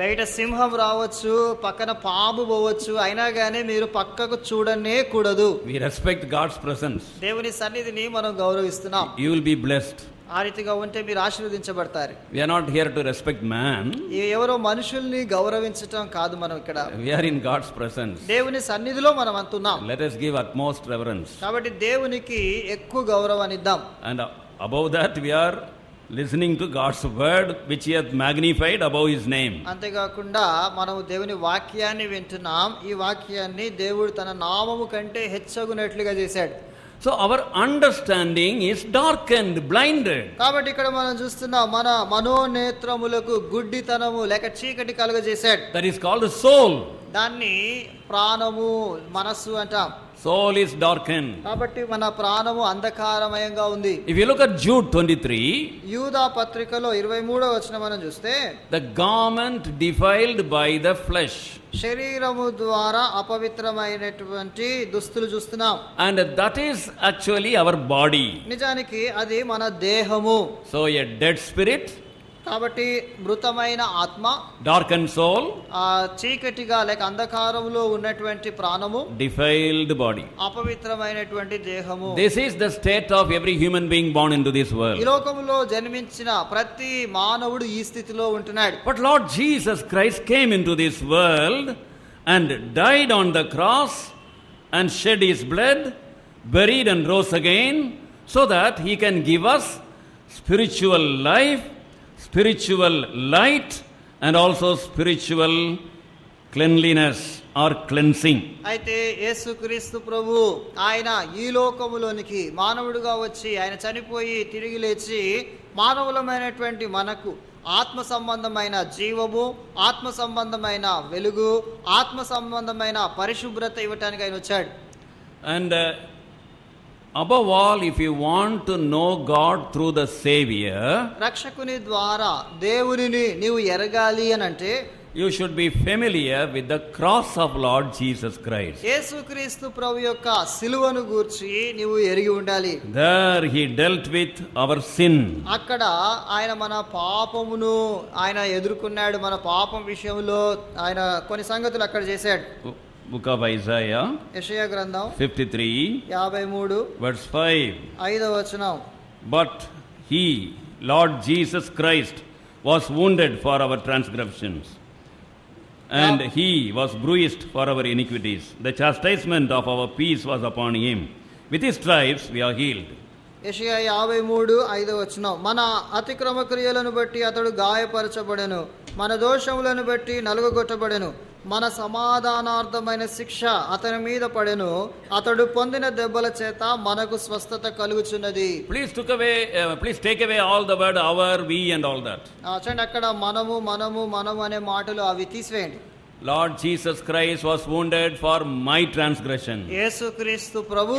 బయట సింహం రావచ్చు, పక్కన పాము పోవచ్చు, అయినా కానీ మీరు పక్కకు చూడనే కూడదు. We respect God's presence. దేవుని సన్నిధిని మనం గౌరవిస్తున్నాం. You will be blessed. ఆ రీతిగా ఉంటే మీరు ఆశీర్వదించబడతారు. We are not here to respect man. ఎవరో మనుషుల్ని గౌరవించటం కాదు, మనం ఇక్కడ We are in God's presence. దేవుని సన్నిధిలో మనం అంటున్నాం. Let us give utmost reverence. కాబట్టి దేవునికి ఎక్కువ గౌరవాన్ని ఇద్దాం. And above that we are listening to God's word which he hath magnified above his name. అంతేకాకుండా మనం దేవుని వాక్యాన్ని వింటున్నాం. ఈ వాక్యాన్ని దేవుడు తన నామము కంటే హెచ్చగునట్లుగా చేశాడు. So our understanding is darkened, blinded. కాబట్టి ఇక్కడ మనం చూస్తున్నాం, మన మనోనేత్రములకు గుడ్డితనము లేక చీకటి కలుగజేశాడు. That is called the soul. దాన్ని ప్రాణము, మనస్సు అంటాం. Soul is darkened. కాబట్టి మన ప్రాణము అంధకారమయంగా ఉంది. If you look at Jude 23, యూదా పత్రికలో 23వ వచనం మనం చూస్తే, the garment defiled by the flesh. శరీరము ద్వారా అపవిత్రమైనటువంటి దుస్తులు చూస్తున్నాం. And that is actually our body. నిజానికి అది మన దేహము. So a dead spirit, కాబట్టి మృతమైన ఆత్మ, darkened soul, ఆ చీకటిగా లేక అంధకారంలో ఉన్నటువంటి ప్రాణము, defiled body. అపవిత్రమైనటువంటి దేహము. This is the state of every human being born into this world. ఈ లోకములో జన్మించిన ప్రతి మానవుడు ఈ స్థితిలో ఉంటున్నాడు. But Lord Jesus Christ came into this world and died on the cross and shed his blood, buried and rose again, so that he can give us spiritual life, spiritual light, and also spiritual cleanliness or cleansing. అయితే యేసుక్రీస్తు ప్రభు ఆయన ఈ లోకములోనికి మానవుడిగా వచ్చి ఆయన చనిపోయి తిరిగి లేచి మానవులమైనటువంటి మనకు ఆత్మ సంబంధమైన జీవము, ఆత్మ సంబంధమైన వెలుగు, ఆత్మ సంబంధమైన పరిశుభ్రత ఇవ్వటానికి ఆయన వచ్చాడు. And above all, if you want to know God through the Savior, రక్షకుని ద్వారా దేవునిని నీవు ఎరగాలి అని అంటే, you should be familiar with the cross of Lord Jesus Christ. యేసుక్రీస్తు ప్రభు యొక్క సిలువను గూర్చి నీవు ఎరిగి ఉండాలి. There he dealt with our sin. అక్కడ ఆయన మన పాపమును ఆయన ఎదుర్కొన్నాడు. మన పాపం విషయంలో ఆయన కొన్ని సంగతులు అక్కడ చేశాడు. Book of Isaiah, యెషయా గ్రంథం 53, 53 verse 5. 5వ వచనం. But he, Lord Jesus Christ, was wounded for our transgressions, and he was bruised for our iniquities. The chastisement of our peace was upon him. With his stripes we are healed. యెషయా 53 5వ వచనం. మన అతిక్రమ క్రియలను బట్టి అతడు గాయపరచబడెను, మన దోషములను బట్టి నలుగగొట్టబడెను, మన సమాధానార్థమైన శిక్ష అతని మీద పడెను, అతడు పొందిన దెబ్బల చేత మనకు స్వస్థత కలుగుచున్నది. Please take away all the word our, we and all that. చూడండి, అక్కడ మనము మనము మనము అనే మాటలు అవి తీసివేయండి. Lord Jesus Christ was wounded for my transgression. యేసుక్రీస్తు ప్రభు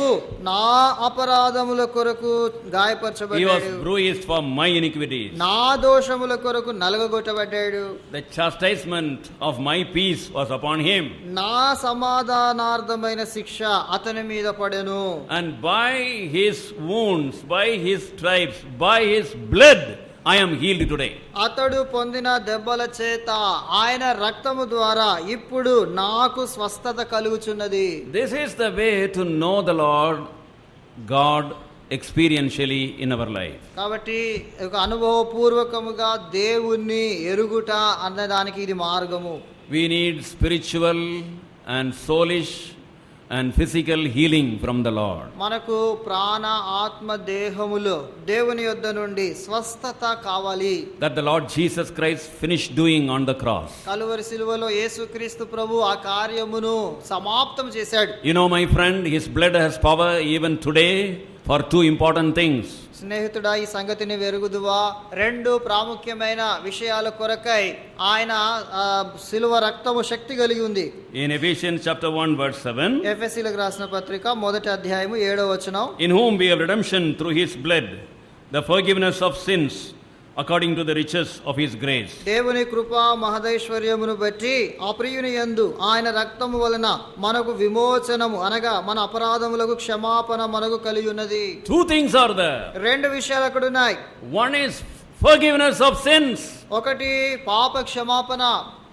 నా అపరాధముల కొరకు He was గాయపరచబడ్డాడు, bruised for my iniquities. నా దోషముల కొరకు నలగగొట్టబడ్డాడు, The chastisement of my peace was upon him. నా సమాధానార్థమైన శిక్ష అతని మీద పడెను. And by his wounds, by his stripes, by his blood, I am healed today. అతడు పొందిన దెబ్బల చేత ఆయన రక్తము ద్వారా ఇప్పుడు నాకు స్వస్థత కలుగుచున్నది. This is the way to know the Lord God experientially in our life. కాబట్టి ఒక అనుభవపూర్వకముగా దేవుణ్ణి ఎరుగుట అన్నదానికి ఇది మార్గము. We need spiritual and soulish and physical healing from the Lord. మనకు ప్రాణ ఆత్మ దేహములో దేవుని యొద్ద నుండి స్వస్థత కావాలి. That the Lord Jesus Christ finished doing on the cross. Calvary సిలువలో యేసుక్రీస్తు ప్రభు ఆ కార్యమును సమాప్తం చేశాడు. You know, my friend, his blood has power even today for two important things. స్నేహితుడా, ఈ సంగతిని వెరుగుదువా? రెండు ప్రాముఖ్యమైన విషయాల కొరకై ఆయన సిలువ రక్తము శక్తి కలిగి ఉంది. In Ephesians chapter 1 verse 7, ఎఫెసీయులకు రాసిన పత్రిక 1వ అధ్యాయము 7వ వచనం. in whom we have redemption through his blood, the forgiveness of sins according to the riches of his grace. దేవుని కృపా మహదైశ్వర్యమును బట్టి ఆ ప్రియుని యందు ఆయన రక్తము వలన మనకు విమోచనము అనగా మన అపరాధములకు క్షమాపణ మనకు కలిగి ఉన్నది. Two things are there. రెండు విషయాలు అక్కడ ఉన్నాయి. One is forgiveness of sins. ఒకటి పాప క్షమాపణ.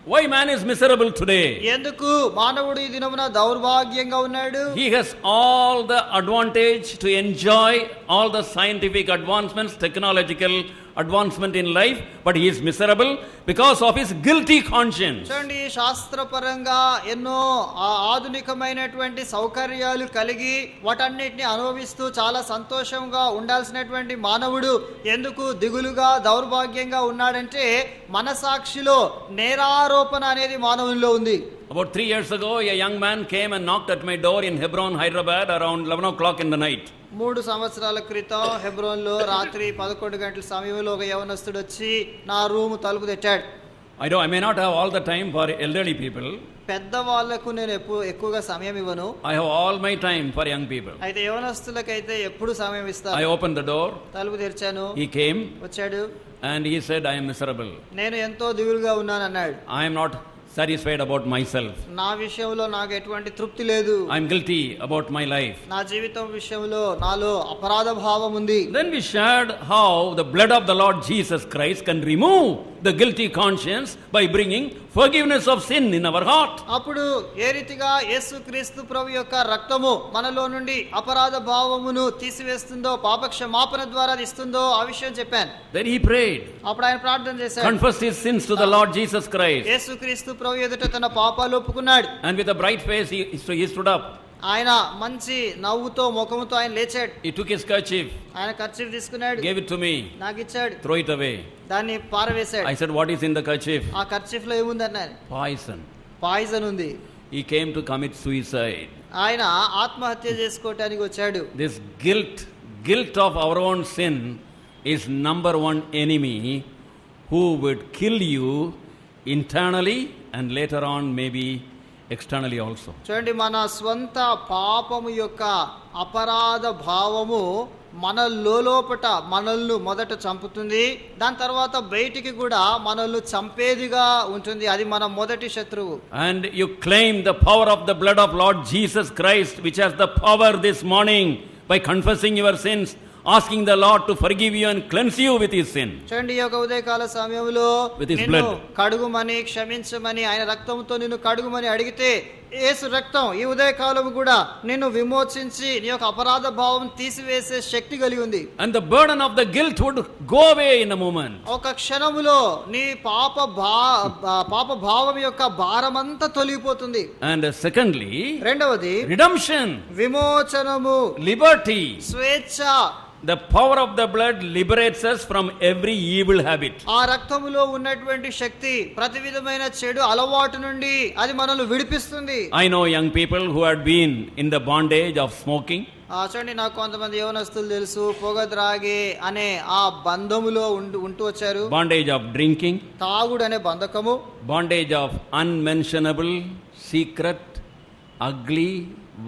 Why man is miserable today? ఎందుకు మానవుడు ఈ దినమున దౌర్భాగ్యంగా ఉన్నాడు? He has all the advantage to enjoy all the scientific advancements, technological advancement in life, but he is miserable because of his guilty conscience. చూడండి, శాస్త్రపరంగా ఎన్నో ఆధునికమైనటువంటి సౌకర్యాలు కలిగి వాటన్నిటిని అనుభవిస్తూ చాలా సంతోషంగా ఉండాల్సినటువంటి మానవుడు ఎందుకు దిగులుగా దౌర్భాగ్యంగా ఉన్నాడంటే మనసాక్షిలో నేరారోపణ అనేది మానవునిలో ఉంది. About 3 years ago, a young man came and knocked at my door in Hebron, Hyderabad around 11 o'clock in the night. 3 సంవత్సరాల క్రితం హెబ్రోన్లో రాత్రి 11 గంటల సమయంలో ఒక యవనస్తుడు వచ్చి నా రూము తలుపు తట్టాడు. I may not have all the time for elderly people. పెద్దవాళ్లకు నేను ఎక్కువగా సమయం ఇవ్వను. I have all my time for young people. అయితే యవనస్తులకైతే ఎప్పుడు సమయం ఇస్తాను. I opened the door. తలుపు తెరిచాను. He came. వచ్చాడు. And he said, I am miserable. నేను ఎంతో దిగులుగా ఉన్నాను అన్నాడు. I am not satisfied about myself. నా విషయంలో నాకు ఎటువంటి తృప్తి లేదు. I am guilty about my life. నా జీవితం విషయంలో నాలో అపరాధ భావం ఉంది. Then we shared how the blood of the Lord Jesus Christ can remove the guilty conscience by bringing forgiveness of sin in our heart. అప్పుడు ఏ రీతిగా యేసుక్రీస్తు ప్రభు యొక్క రక్తము మనలో నుండి అపరాధ భావమును తీసివేస్తుందో, పాప క్షమాపణ ద్వారా ఇస్తుందో ఆ విషయం చెప్పాను. Then he prayed. అప్పుడు ఆయన ప్రార్థన చేశాడు. Confessed his sins to the Lord Jesus Christ. యేసుక్రీస్తు ప్రభు ఎదుట తన పాపాలు ఒప్పుకున్నాడు. And with a bright face he stood up. ఆయన మంచి నవ్వుతో ముఖముతో ఆయన లేచాడు. He took his kerchief. ఆయన కర్చీఫ్ తీసుకున్నాడు. Gave it to me. నాకు ఇచ్చాడు. Throw it away. దాన్ని పారవేశాడు. I said, what is in the kerchief? ఆ కర్చీఫ్ లో ఏముంది అన్నాడు. పాయిజన్ ఉంది. He came to commit suicide. ఆయన ఆత్మహత్య చేసుకోవటానికి వచ్చాడు. This guilt of our own sin is number one enemy who would kill you internally and later on maybe externally also. చూడండి, మన స్వంత పాపము యొక్క అపరాధ భావము మన లోపట మనల్ని మొదట చంపుతుంది. దాని తర్వాత బయటికి కూడా మనల్ని చంపేదిగా ఉంటుంది. అది మన మొదటి శత్రువు. And you claim the power of the blood of Lord Jesus Christ, which has the power this morning, by confessing your sins, asking the Lord to forgive you and cleanse you with his sin. చూడండి, ఈ యొక్క ఉదయకాల సమయంలో నిన్ను కడుగుమని క్షమించమని ఆయన రక్తంతో నిన్ను కడుగుమని అడిగితే యేసు రక్తం ఈ ఉదయకాలం కూడా నిన్ను విమోచించి నీ యొక్క అపరాధ భావం తీసివేసే శక్తి కలిగి ఉంది. And the burden of the guilt would go away in a moment. ఒక క్షణములో నీ పాప భావం యొక్క భారమంతా తొలగిపోతుంది. And secondly, రెండవది redemption, విమోచనము, liberty, స్వేచ్ఛ. The power of the blood liberates us from every evil habit. ఆ రక్తములో ఉన్నటువంటి శక్తి ప్రతి విధమైన చెడు అలవాటు నుండి అది మనల్ని విడిపిస్తుంది. I know young people who had been in the bondage of smoking. చూడండి, నాకు కొంతమంది యవనస్తులు తెలుసు, పొగ త్రాగే అనే ఆ బంధములో ఉంటూ వచ్చారు. Bondage of drinking. తాగుడు అనే బంధకము. Bondage of unmentionable, secret, ugly,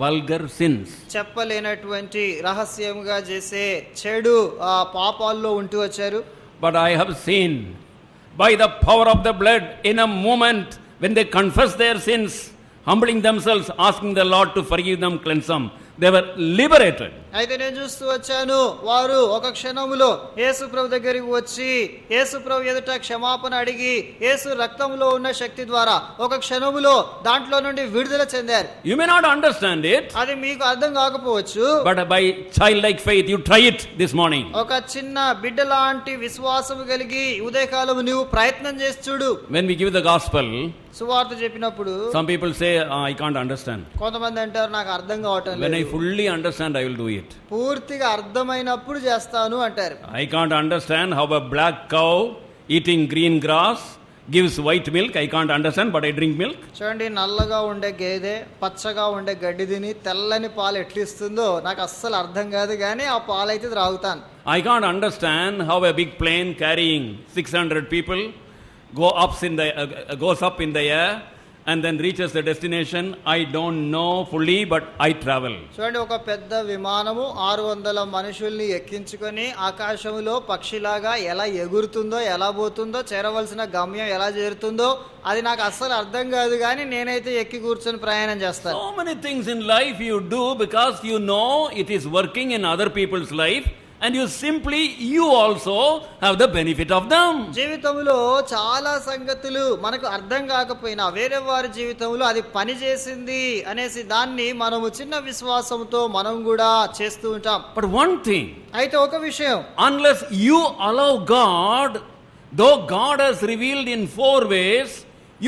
vulgar sins. చెప్పలేనటువంటి రహస్యంగా చేసే చెడు పాపాల్లో ఉంటూ వచ్చారు. But I have seen by the power of the blood, in a moment when they confess their sins, humbling themselves, asking the Lord to forgive them, cleanse them, they were liberated. అయితే నేను చూస్తూ వచ్చాను, వారు ఒక క్షణములో యేసు ప్రభు దగ్గరికి వచ్చి యేసు ప్రభు ఎదుట క్షమాపణ అడిగి యేసు రక్తంలో ఉన్న శక్తి ద్వారా ఒక క్షణములో దాంట్లో నుండి విడుదల చెందారు. You may not understand it, అది మీకు అర్థం కాకపోవచ్చు, but by childlike faith you try it this morning. ఒక చిన్న బిడ్డ లాంటి విశ్వాసము కలిగి ఉదయకాలం నీవు ప్రయత్నం చేసి చూడు. When we give the gospel, సువార్త చెప్పినప్పుడు some people say, I can't understand. కొంతమంది అంటారు, నాకు అర్థం కావటం లేదు. When I fully understand, I will do it. పూర్తిగా అర్థమైనప్పుడు చేస్తాను అంటారు. I can't understand how a black cow eating green grass gives white milk. I can't understand, but I drink milk. చూడండి, నల్లగా ఉండే గేదె పచ్చగా ఉండే గడ్డి తిని తెల్లని పాలు ఎట్లిస్తుందో నాకు అస్సలు అర్థం కాదు, కానీ ఆ పాలు అయితే త్రాగుతాను. I can't understand how a big plane carrying 600 people goes up in the air and then reaches the destination. I don't know fully, but I travel. చూడండి, ఒక పెద్ద విమానము 600 మనుషుల్ని ఎక్కించుకొని ఆకాశంలో పక్షిలాగా ఎలా ఎగురుతుందో, ఎలా పోతుందో, చేరవలసిన గమ్యం ఎలా చేరుతుందో అది నాకు అస్సలు అర్థం కాదు, కానీ నేనైతే ఎక్కి కూర్చొని ప్రయాణం చేస్తాను. So many things in life you do because you know it is working in other people's life, and you also have the benefit of them. జీవితంలో చాలా సంగతులు మనకు అర్థం కాకపోయినా వేరే వారి జీవితంలో అది పని చేసింది అనేసి దాన్ని మనము చిన్న విశ్వాసంతో మనం కూడా చేస్తూ ఉంటాం. But one thing, అయితే ఒక విషయం, unless you allow God, though God has revealed in 4 ways,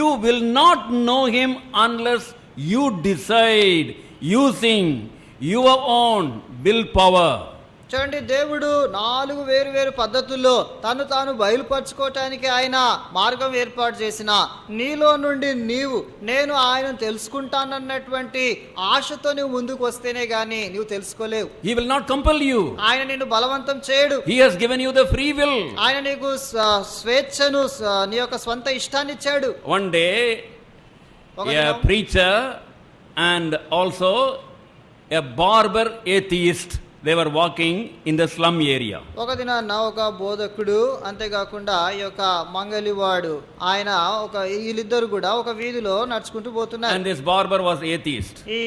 you will not know him unless you decide using your own willpower. చూడండి, దేవుడు 4 వేరు పద్ధతుల్లో తను తాను బయలుపరచుకోవటానికి ఆయన మార్గం ఏర్పాటు చేసిన, నీలో నుండి నేను ఆయన తెలుసుకుంటానన్నటువంటి ఆశతో నువ్వు ముందుకు వస్తేనే గాని నువ్వు తెలుసుకోలేవు. He will not compel you. ఆయన నిన్ను బలవంతం చేయడు. He has given you the free will. ఆయన నీకు స్వేచ్ఛను, నీ యొక్క స్వంత ఇష్టాన్ని ఇచ్చాడు. One day a preacher and also a barber atheist, they were walking in the slum area. ఒక దినాన ఒక బోధకుడు అంతేకాకుండా ఈ యొక్క మంగలివాడు ఆయన వీళ్ళిద్దరు కూడా ఒక వీధిలో నడుచుకుంటూ పోతున్నారు. And this barber was atheist. ఈ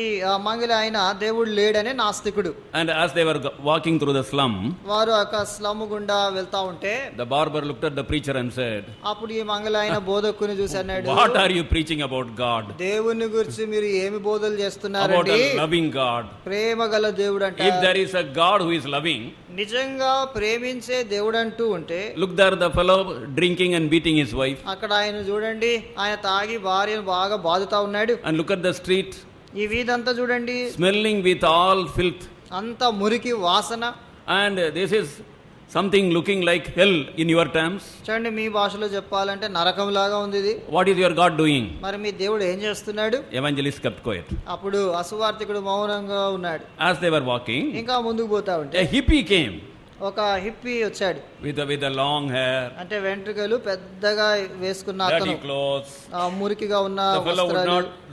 మంగలి ఆయన దేవుడు లేడనే నాస్తికుడు. And as they were walking through the slum, వారు ఒక స్లమ్ గుండా వెళ్తా ఉంటే the barber looked at the preacher and said, అప్పుడు ఈ మంగలి ఆయన బోధకుని చూసి అన్నాడు, what are you preaching about God? దేవుని గురించి మీరు ఏమి బోధలు చేస్తున్నారండి? About a loving God. ప్రేమ గల దేవుడు అంట. If there is a God who is loving, నిజంగా ప్రేమించే దేవుడు అంటూ ఉంటే, look there the fellow drinking and beating his wife. అక్కడ ఆయన చూడండి, ఆయన తాగి భార్యను బాగా బాదుతా ఉన్నాడు. And look at the street, ఈ వీధంతా చూడండి, smelling with all filth. అంత మురికి వాసన. And this is something looking like hell in your terms. చూడండి, మీ భాషలో చెప్పాలంటే నరకం లాగా ఉంది ఇది. What is your God doing? మరి మీ దేవుడు ఏం చేస్తున్నాడు? Evangelist kept quiet. అప్పుడు అసువార్తికుడు మౌనంగా ఉన్నాడు. As they were walking, ఇంకా ముందుకు పోతా ఉంటే a hippie came ఒక హిప్పీ వచ్చాడు. with a long hair, అంటే వెంట్రుకలు పెద్దగా వేసుకున్న dirty అతను, clothes. మురికిగా ఉన్న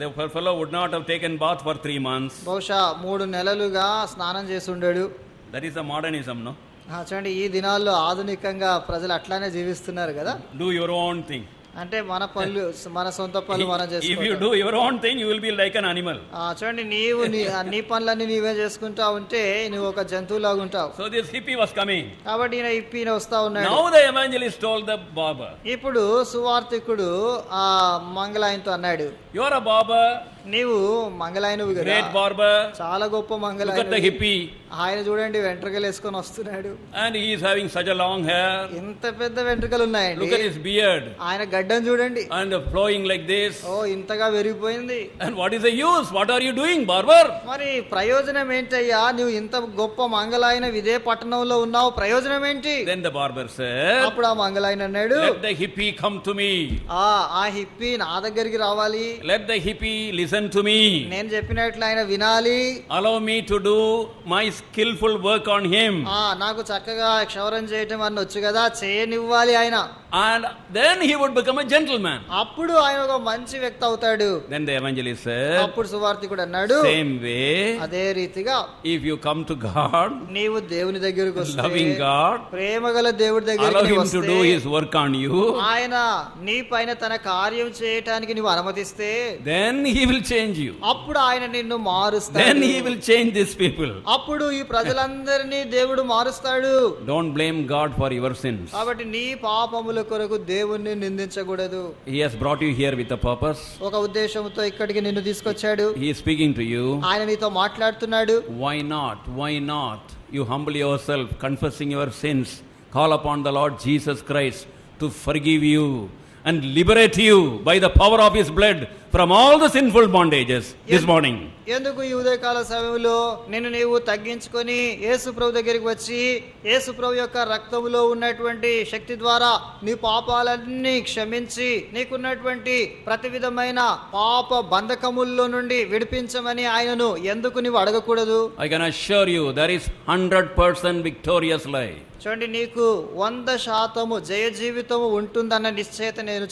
The fellow would not have taken bath for 3 months. బహుశా 3 నెలలుగా స్నానం చేసి ఉండడు. That is the modernism, no? చూడండి, ఈ దినాల్లో ఆధునికంగా ప్రజలు అట్లానే జీవిస్తున్నారు కదా. Do your own thing. అంటే మన పనులు, మన సొంత పనులు మనం If you చేసుకుంటాం. do your own thing, you will be like an animal. చూడండి, నీ పనులన్నీ నీవే చేసుకుంటా ఉంటే నువ్వు ఒక జంతువులాగా ఉంటావు. So this hippie was coming. కాబట్టి ఈయన వస్తా ఉన్నాడు. Now the evangelist told the barber, ఇప్పుడు సువార్తికుడు ఆ మంగళాయనతో అన్నాడు, you are a barber, నీవు మంగళాయనువు కదా, great barber. చాలా గొప్ప Look at the మంగళాయన. hippie. ఆయన చూడండి వెంట్రుకలు వేసుకొని వస్తున్నాడు. And he is having such a long hair. ఇంత పెద్ద వెంట్రుకలు ఉన్నాయండి. Look at his beard. ఆయన గడ్డం చూడండి, And flowing like this. ఇంతగా పెరిగిపోయింది. And what is the use? What are you doing, barber? మరి ప్రయోజనం ఏంటయ్యా? నువ్వు ఇంత గొప్ప మంగళాయన ఇదే పట్టణంలో ఉన్నావు, ప్రయోజనం ఏంటి? Then the barber said, అప్పుడు ఆ మంగళాయన అన్నాడు, let the hippie come to me. ఆ హిప్పీ నా దగ్గరికి రావాలి. Let the hippie listen to me. నేను చెప్పినట్లు ఆయన వినాలి. Allow me to do my skillful work on him. నాకు చక్కగా క్షౌరం చేయటం అన్న వచ్చు కదా, చేయనివ్వాలి ఆయన. And then he would become a gentleman. అప్పుడు ఆయన ఒక మంచి వ్యక్తి అవుతాడు. Then the evangelist said, అప్పుడు సువార్తికుడు అన్నాడు, same way, అదే రీతిగా if you come to God, నీవు దేవుని దగ్గరికి వస్తే, loving God, ప్రేమగల దేవుడి allow దగ్గరికి him to వస్తే, do his work on you, ఆయన నీ పైన తన కార్యం చేయటానికి నువ్వు అనుమతిస్తే, then he will change you. అప్పుడు ఆయన నిన్ను మారుస్తాడు. Then he will change these people. అప్పుడు ఈ ప్రజలందరినీ దేవుడు మారుస్తాడు. Don't blame God for your sins. కాబట్టి నీ పాపముల కొరకు దేవుణ్ణి నిందించకూడదు. He has brought you here with a purpose. ఒక ఉద్దేశంతో ఇక్కడికి నిన్ను తీసుకొచ్చాడు. He is speaking to you. ఆయన నీతో మాట్లాడుతున్నాడు. Why not you humble yourself, confessing your sins, call upon the Lord Jesus Christ to forgive you and liberate you by the power of his blood from all the sinful bondages this morning. ఎందుకు ఈ ఉదయకాల సమయంలో నీవు తగ్గించుకొని యేసు ప్రభు దగ్గరికి వచ్చి యేసు ప్రభు యొక్క రక్తములో ఉన్నటువంటి శక్తి ద్వారా నీ పాపాలన్నీ క్షమించి నీకున్నటువంటి ప్రతి విధమైన పాప బంధకముల్లో నుండి విడిపించమని ఆయనను ఎందుకు నీవు అడగకూడదు? I can assure you there is 100% victorious life. చూడండి, నీకు 100% జయ జీవితము ఉంటుందన్న నిశ్చయత నేను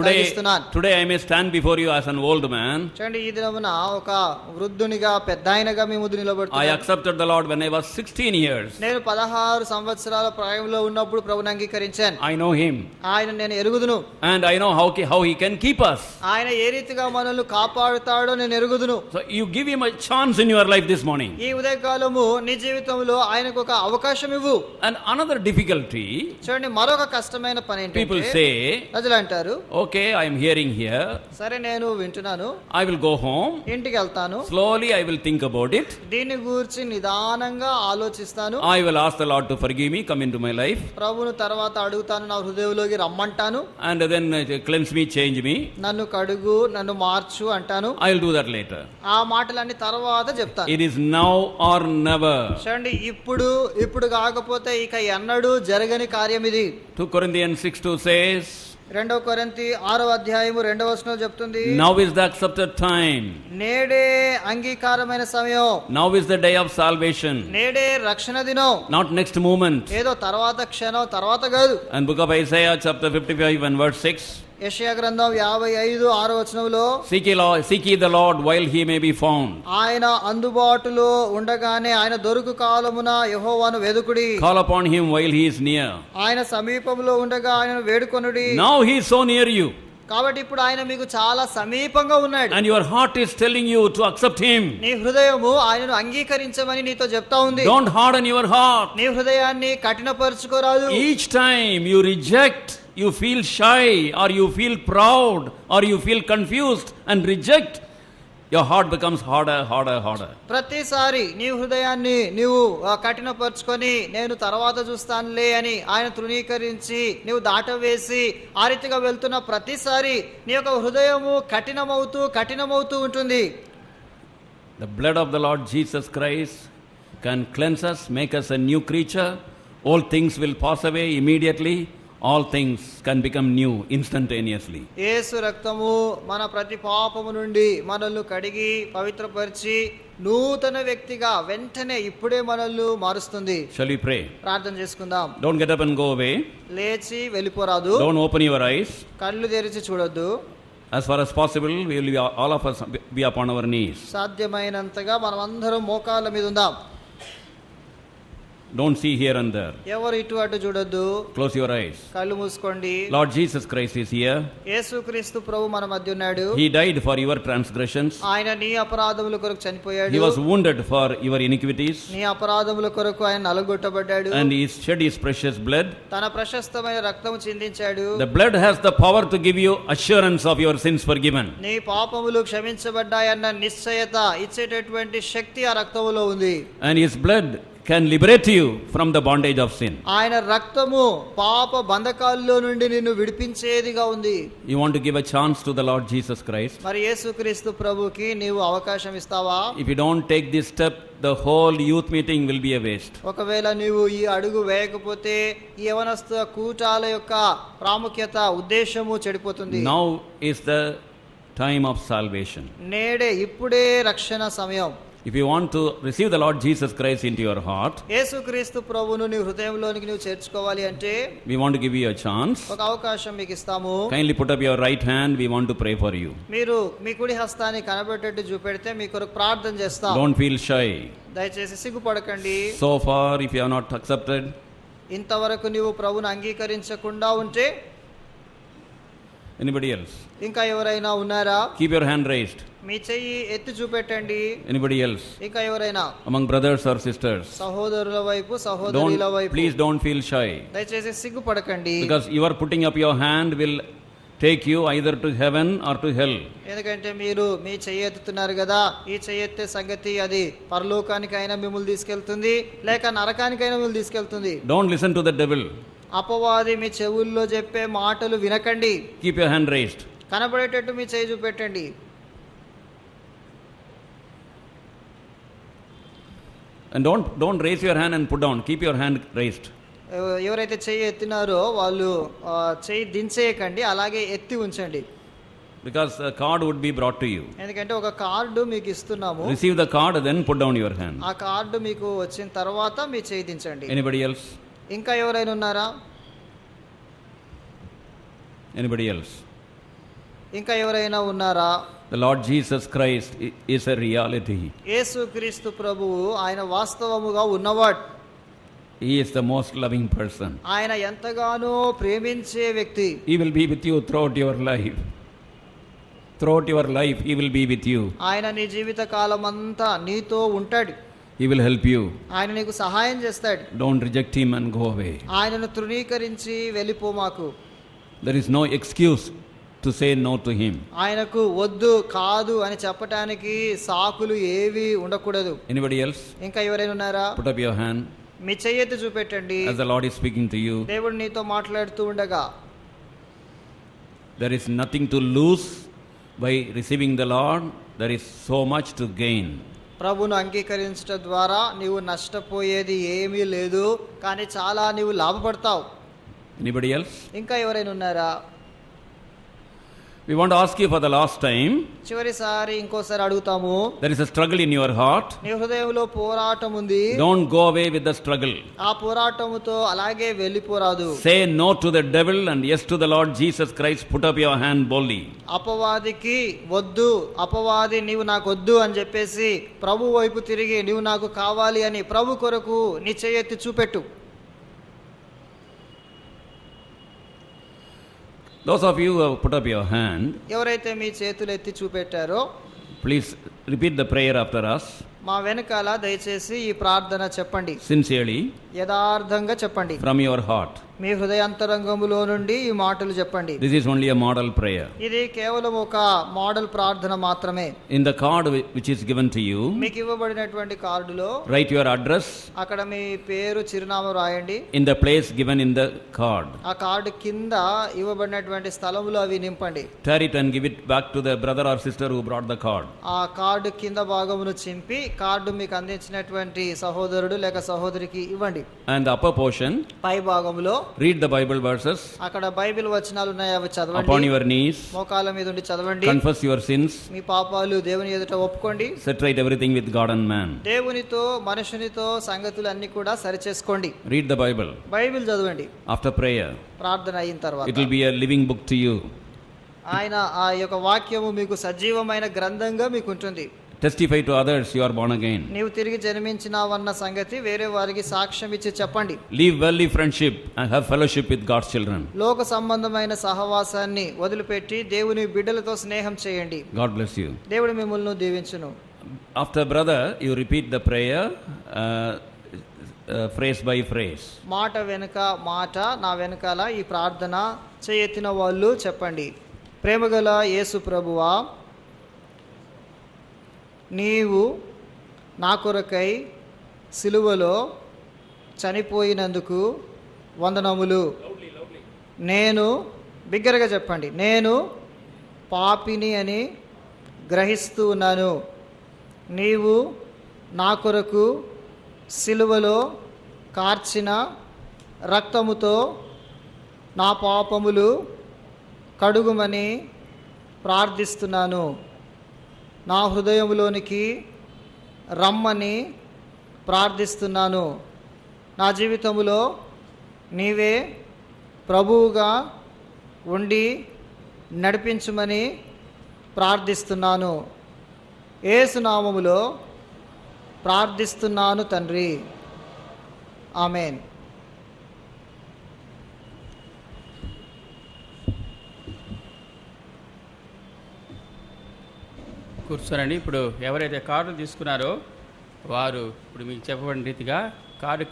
కలిగిస్తున్నాను. Today I may stand before you as an an old man. చూడండి, ఈ దినమున ఒక వృద్ధునిగా పెద్దాయనగా మీ ముందు I నిలబడుతున్నాను. accepted the Lord when I was 16 years. నేను 16 సంవత్సరాల ప్రాయంలో ఉన్నప్పుడు ప్రభువుని అంగీకరించాను. I know him. ఆయన నేను ఎరుగుదును. And I know how he can keep us. ఆయన ఏ రీతిగా మనల్ని కాపాడుతాడో నేను ఎరుగుదును. So you give him a chance in your life this morning. ఈ ఉదయకాలము నీ జీవితంలో ఆయనకు ఒక అవకాశం ఇవ్వు. And another difficulty, చూడండి, మరొక కష్టమైన పని people ఏంటంటే say, ప్రజలు అంటారు, okay, I am hearing here. సరే నేను వింటున్నాను, I will go home. ఇంటికి వెళ్తాను, Slowly I will think about it. దీన్ని గురించి నిదానంగా ఆలోచిస్తాను, I will ask the Lord to forgive me, come into my life. ప్రభువును తర్వాత అడుగుతాను, నా హృదయంలోకి రమ్మంటాను, And then cleanse me, change me. నన్ను కడుగు, నన్ను మార్చు అంటాను. I will do that later. ఆ మాటలన్నీ తర్వాత చెప్తాను. It is now or never. చూడండి, ఇప్పుడు కాకపోతే ఇక ఎన్నడూ జరగని కార్యం ఇది. 2 Corinthians 6:2 says, 2 కొరింథీ 6:2 చెప్తుంది, now is the accepted time. నేడే అంగీకారమైన సమయం, Now is the day of salvation. నేడే రక్షణ దినం, Not next moment. ఏదో తర్వాత క్షణం తర్వాత కాదు. And book of Isaiah chapter 55 and verse 6. యెషయా గ్రంథం 55:6 Seek ye the Lord while he may be found. ఆయన అందుబాటులో ఉండగానే, ఆయన దొరుకు కాలమున యెహోవాను వెదుకుడి. Call upon him while he is near. ఆయన సమీపంలో ఉండగా ఆయనను వేడుకొనుడి. Now he is so near you. కాబట్టి ఇప్పుడు ఆయన మీకు చాలా సమీపంగా ఉన్నాడు. And your heart is telling you to accept him. నీ హృదయము ఆయనను అంగీకరించమని నీతో చెప్తా ఉంది. Don't harden your heart. నీ హృదయాన్ని కఠినపరచుకోరాదు. Each time you reject, you feel shy or you feel proud or you feel confused and reject, your heart becomes harder. ప్రతిసారి నీ హృదయాన్ని నీవు కఠినపరుచుకొని నేను తర్వాత చూస్తానులే అని ఆయన తృణీకరించి నీవు దాటవేసి ఆ రీతిగా వెళ్తున్న ప్రతిసారి నీ యొక్క హృదయము కఠినమవుతూ ఉంటుంది. The blood of the Lord Jesus Christ can cleanse us, make us a new creature. All things will pass away immediately. All things can become new instantaneously. యేసు రక్తము మన ప్రతి పాపము నుండి మనల్ని కడిగి పవిత్రపరిచి నూతన వ్యక్తిగా వెంటనే ఇప్పుడే మనల్ని మారుస్తుంది. Shall we pray? ప్రార్థన చేసుకుందాం. Don't get up and go away. లేచి వెళ్ళిపోరాదు. Don't open your eyes. కళ్ళు తెరిచి చూడొద్దు. As far as possible, we will be, all of us be upon our knees. సాధ్యమైనంతగా మనం అందరం మోకాళ్ళ మీద ఉందాం. Don't see here and there. ఎవరు ఇటు అటు చూడొద్దు. Close your eyes. కళ్ళు మూసుకోండి. Lord Jesus Christ is here. యేసుక్రీస్తు ప్రభు మన మధ్య ఉన్నాడు. He died for your transgressions. ఆయన నీ అపరాధముల కొరకు చనిపోయాడు. He was wounded for your iniquities. నీ అపరాధముల కొరకు ఆయన నలగొట్టబడ్డాడు. And he shed his precious blood. తన ప్రశస్తమైన రక్తము చిందించాడు. The blood has the power to give you assurance of your sins forgiven. నీ పాపములు క్షమించబడ్డాయన్న నిశ్చయత ఇచ్చేటటువంటి శక్తి ఆ రక్తములో ఉంది. And his blood can liberate you from the bondage of sin. ఆయన రక్తము పాప బంధకాల్లో నుండి నిన్ను విడిపించేదిగా ఉంది. You want to give a chance to the Lord Jesus Christ? మరి యేసుక్రీస్తు ప్రభుకి నీవు అవకాశం ఇస్తావా? If you don't take this step, the whole youth meeting will be a waste. ఒకవేళ నీవు ఈ అడుగు వేయకపోతే ఈ యవనస్తుల కూటాల యొక్క ప్రాముఖ్యత ఉద్దేశము చెడిపోతుంది. Now is the time of salvation. నేడే ఇప్పుడే రక్షణ సమయం. If you want to receive the Lord Jesus Christ into your heart, యేసుక్రీస్తు ప్రభువును నీ హృదయంలోనికి నీవు చేర్చుకోవాలి అంటే we want to give you a chance. ఒక అవకాశం మీకు ఇస్తాము. Kindly put up your right hand. We want to pray for you. మీరు మీ కుడి హస్తాన్ని కనబెట్టేట్టు చూపెడితే మీ కొరకు ప్రార్థన చేస్తాం. Don't feel shy. దయచేసి సిగ్గుపడకండి. So far, if you are not accepted, ఇంతవరకు నీవు ప్రభువును అంగీకరించకుండా ఉంటే anybody else? ఇంకా ఎవరైనా ఉన్నారా? Keep your hand raised. మీ చెయ్యి ఎత్తి చూపెట్టండి. Anybody else? ఇంకా ఎవరైనా Among brothers or sisters? సహోదరుల వైపు సహోదరుల వైపు. Please don't feel shy. దయచేసి సిగ్గుపడకండి. Because you are putting up your hand will take you either to heaven or to hell. ఎందుకంటే మీరు మీ చెయ్యి ఎత్తుతున్నారు కదా, ఈ చెయ్యి ఎత్తే సంగతి అది పరలోకానికైనా మిమ్మల్ని తీసుకెళ్తుంది, లేక నరకానికైనా మిమ్మల్ని తీసుకెళ్తుంది. Don't listen to the devil. అపవాది మీ చెవుల్లో చెప్పే మాటలు వినకండి. Keep your hand raised. కనబడేటట్టు మీ చెయ్యి చూపెట్టండి. And don't raise your hand and put down. Keep your hand raised. ఎవరైతే చెయ్యి ఎత్తినారో వాళ్ళు చెయ్యి దించేయకండి, అలాగే ఎత్తి ఉంచండి. Because a card would be brought to you. ఎందుకంటే ఒక కార్డు మీకు ఇస్తున్నాము. Receive the card, then put down your hand. ఆ కార్డు మీకు వచ్చిన తర్వాత మీ చెయ్యి దించండి. Anybody else? ఇంకా ఎవరైనా ఉన్నారా? Anybody else? ఇంకా ఎవరైనా ఉన్నారా? The Lord Jesus Christ is a reality. యేసుక్రీస్తు ప్రభువు ఆయన వాస్తవముగా ఉన్నవాడు. He is the most loving person. ఆయన ఎంతగానో ప్రేమించే వ్యక్తి. He will be with you throughout your life. Throughout your life, He will be with you. ఆయన నీ జీవిత కాలమంతా నీతో ఉంటాడు. He will help you. ఆయన నీకు సహాయం చేస్తాడు. Don't reject Him and go away. ఆయనను తృణీకరించి వెళ్ళిపోమాకు. There is no excuse to say no to Him. ఆయనకు వద్దు కాదు అని చెప్పటానికి సాకులు ఏవి ఉండకూడదు. Anybody else? ఇంకా ఎవరైనా ఉన్నారా? Put up your hand మీ చెయ్యెత్తి చూపెట్టండి. as the Lord is speaking to you. దేవుడు నీతో మాట్లాడుతూ ఉండగా. There is nothing to lose by receiving the Lord. There is so much to gain. ప్రభువును అంగీకరించడం ద్వారా నీవు నష్టపోయేది ఏమీ లేదు, కానీ చాలా నీవు లాభపడతావు. Anybody else? ఇంకా ఎవరైనా ఉన్నారా? We want to ask you for the last time. చివరిసారి ఇంకోసారి అడుగుతాము. There is a struggle in your heart. నీ హృదయంలో పోరాటం ఉంది. Don't go away with the struggle. ఆ పోరాటముతో అలాగే వెళ్ళిపోరాదు. Say no to the devil and yes to the Lord Jesus Christ. Put up your hand boldly. అపవాదికి వద్దు, అపవాది నీవు నాకు వద్దు అని చెప్పేసి ప్రభు వైపు తిరిగి నీవు నాకు కావాలి అని ప్రభు కొరకు నీ చెయ్యెత్తి చూపెట్టు. Those of you who have put up your hand, ఎవరైతే మీ చేతులు ఎత్తి చూపెట్టారో please repeat the prayer after us. మా వెనకాల దయచేసి ఈ ప్రార్థన చెప్పండి. Sincerely, యథార్థంగా చెప్పండి. from your heart. మీ హృదయాంతరంగములో నుండి ఈ మాటలు చెప్పండి. This is only a model prayer. ఇది కేవలం ఒక మోడల్ ప్రార్థన మాత్రమే. In the card which is given to you, మీకు ఇవ్వబడినటువంటి కార్డులో write your address అక్కడ మీ పేరు, చిరునామా రాయండి. in the place given in the card. ఆ కార్డు కింద ఇవ్వబడినటువంటి స్థలములో అవి నింపండి. Tear it and give it back to the brother or sister who brought the card. ఆ కార్డు కింద భాగమును చింపి కార్డు మీకు అందించినటువంటి సహోదరుడు లేక సహోదరికి ఇవ్వండి. And the upper portion, పై భాగంలో read the Bible verses అక్కడ బైబిల్ వచనాలు ఉన్నాయి, అవి upon చదవండి. your knees. మోకాళ్ళ మీద ఉండి చదవండి. Confess your sins. మీ పాపాలు దేవుని ఎదుట ఒప్పుకోండి. Set right everything with God and man. దేవునితో మనుషునితో సంగతులు అన్ని కూడా సరిచేసుకోండి. Read the Bible. బైబిల్ చదవండి. After prayer, ప్రార్థన అయిన తర్వాత it will be a living book to you. ఆయన ఆ యొక్క వాక్యము మీకు సజీవమైన గ్రంథంగా మీకు ఉంటుంది. Testify to others you are born again. నీవు తిరిగి జన్మించినావన్న సంగతి వేరే వారికి సాక్ష్యం ఇచ్చి చెప్పండి. Leave worldly friendship and have fellowship with God's children. లోక సంబంధమైన సహవాసాన్ని వదిలిపెట్టి దేవుని బిడ్డలతో స్నేహం చేయండి. God bless you. దేవుడు మిమ్మల్ని దీవించును. After brother, you repeat the prayer phrase by phrase. మాట వెనుక మాట నా వెనకాల ఈ ప్రార్థన చేయెత్తిన వాళ్ళు చెప్పండి. ప్రేమగల యేసు ప్రభువా, నీవు నా కొరకై సిలువలో చనిపోయినందుకు వందనములు. నేను బిగ్గరగా చెప్పండి, నేను పాపిని అని గ్రహిస్తూ ఉన్నాను. నీవు నా కొరకు సిలువలో కార్చిన రక్తముతో నా పాపములు కడుగుమని ప్రార్థిస్తున్నాను. నా హృదయంలోనికి రమ్మని ప్రార్థిస్తున్నాను. నా జీవితంలో నీవే ప్రభువుగా ఉండి నడిపించుమని ప్రార్థిస్తున్నాను. యేసు నామములో ప్రార్థిస్తున్నాను తండ్రి. ఆమేన్. కూర్చోనండి. ఇప్పుడు ఎవరైతే కార్డు తీసుకున్నారో వారు ఇప్పుడు మీకు చెప్పబడిన రీతిగా కార్డు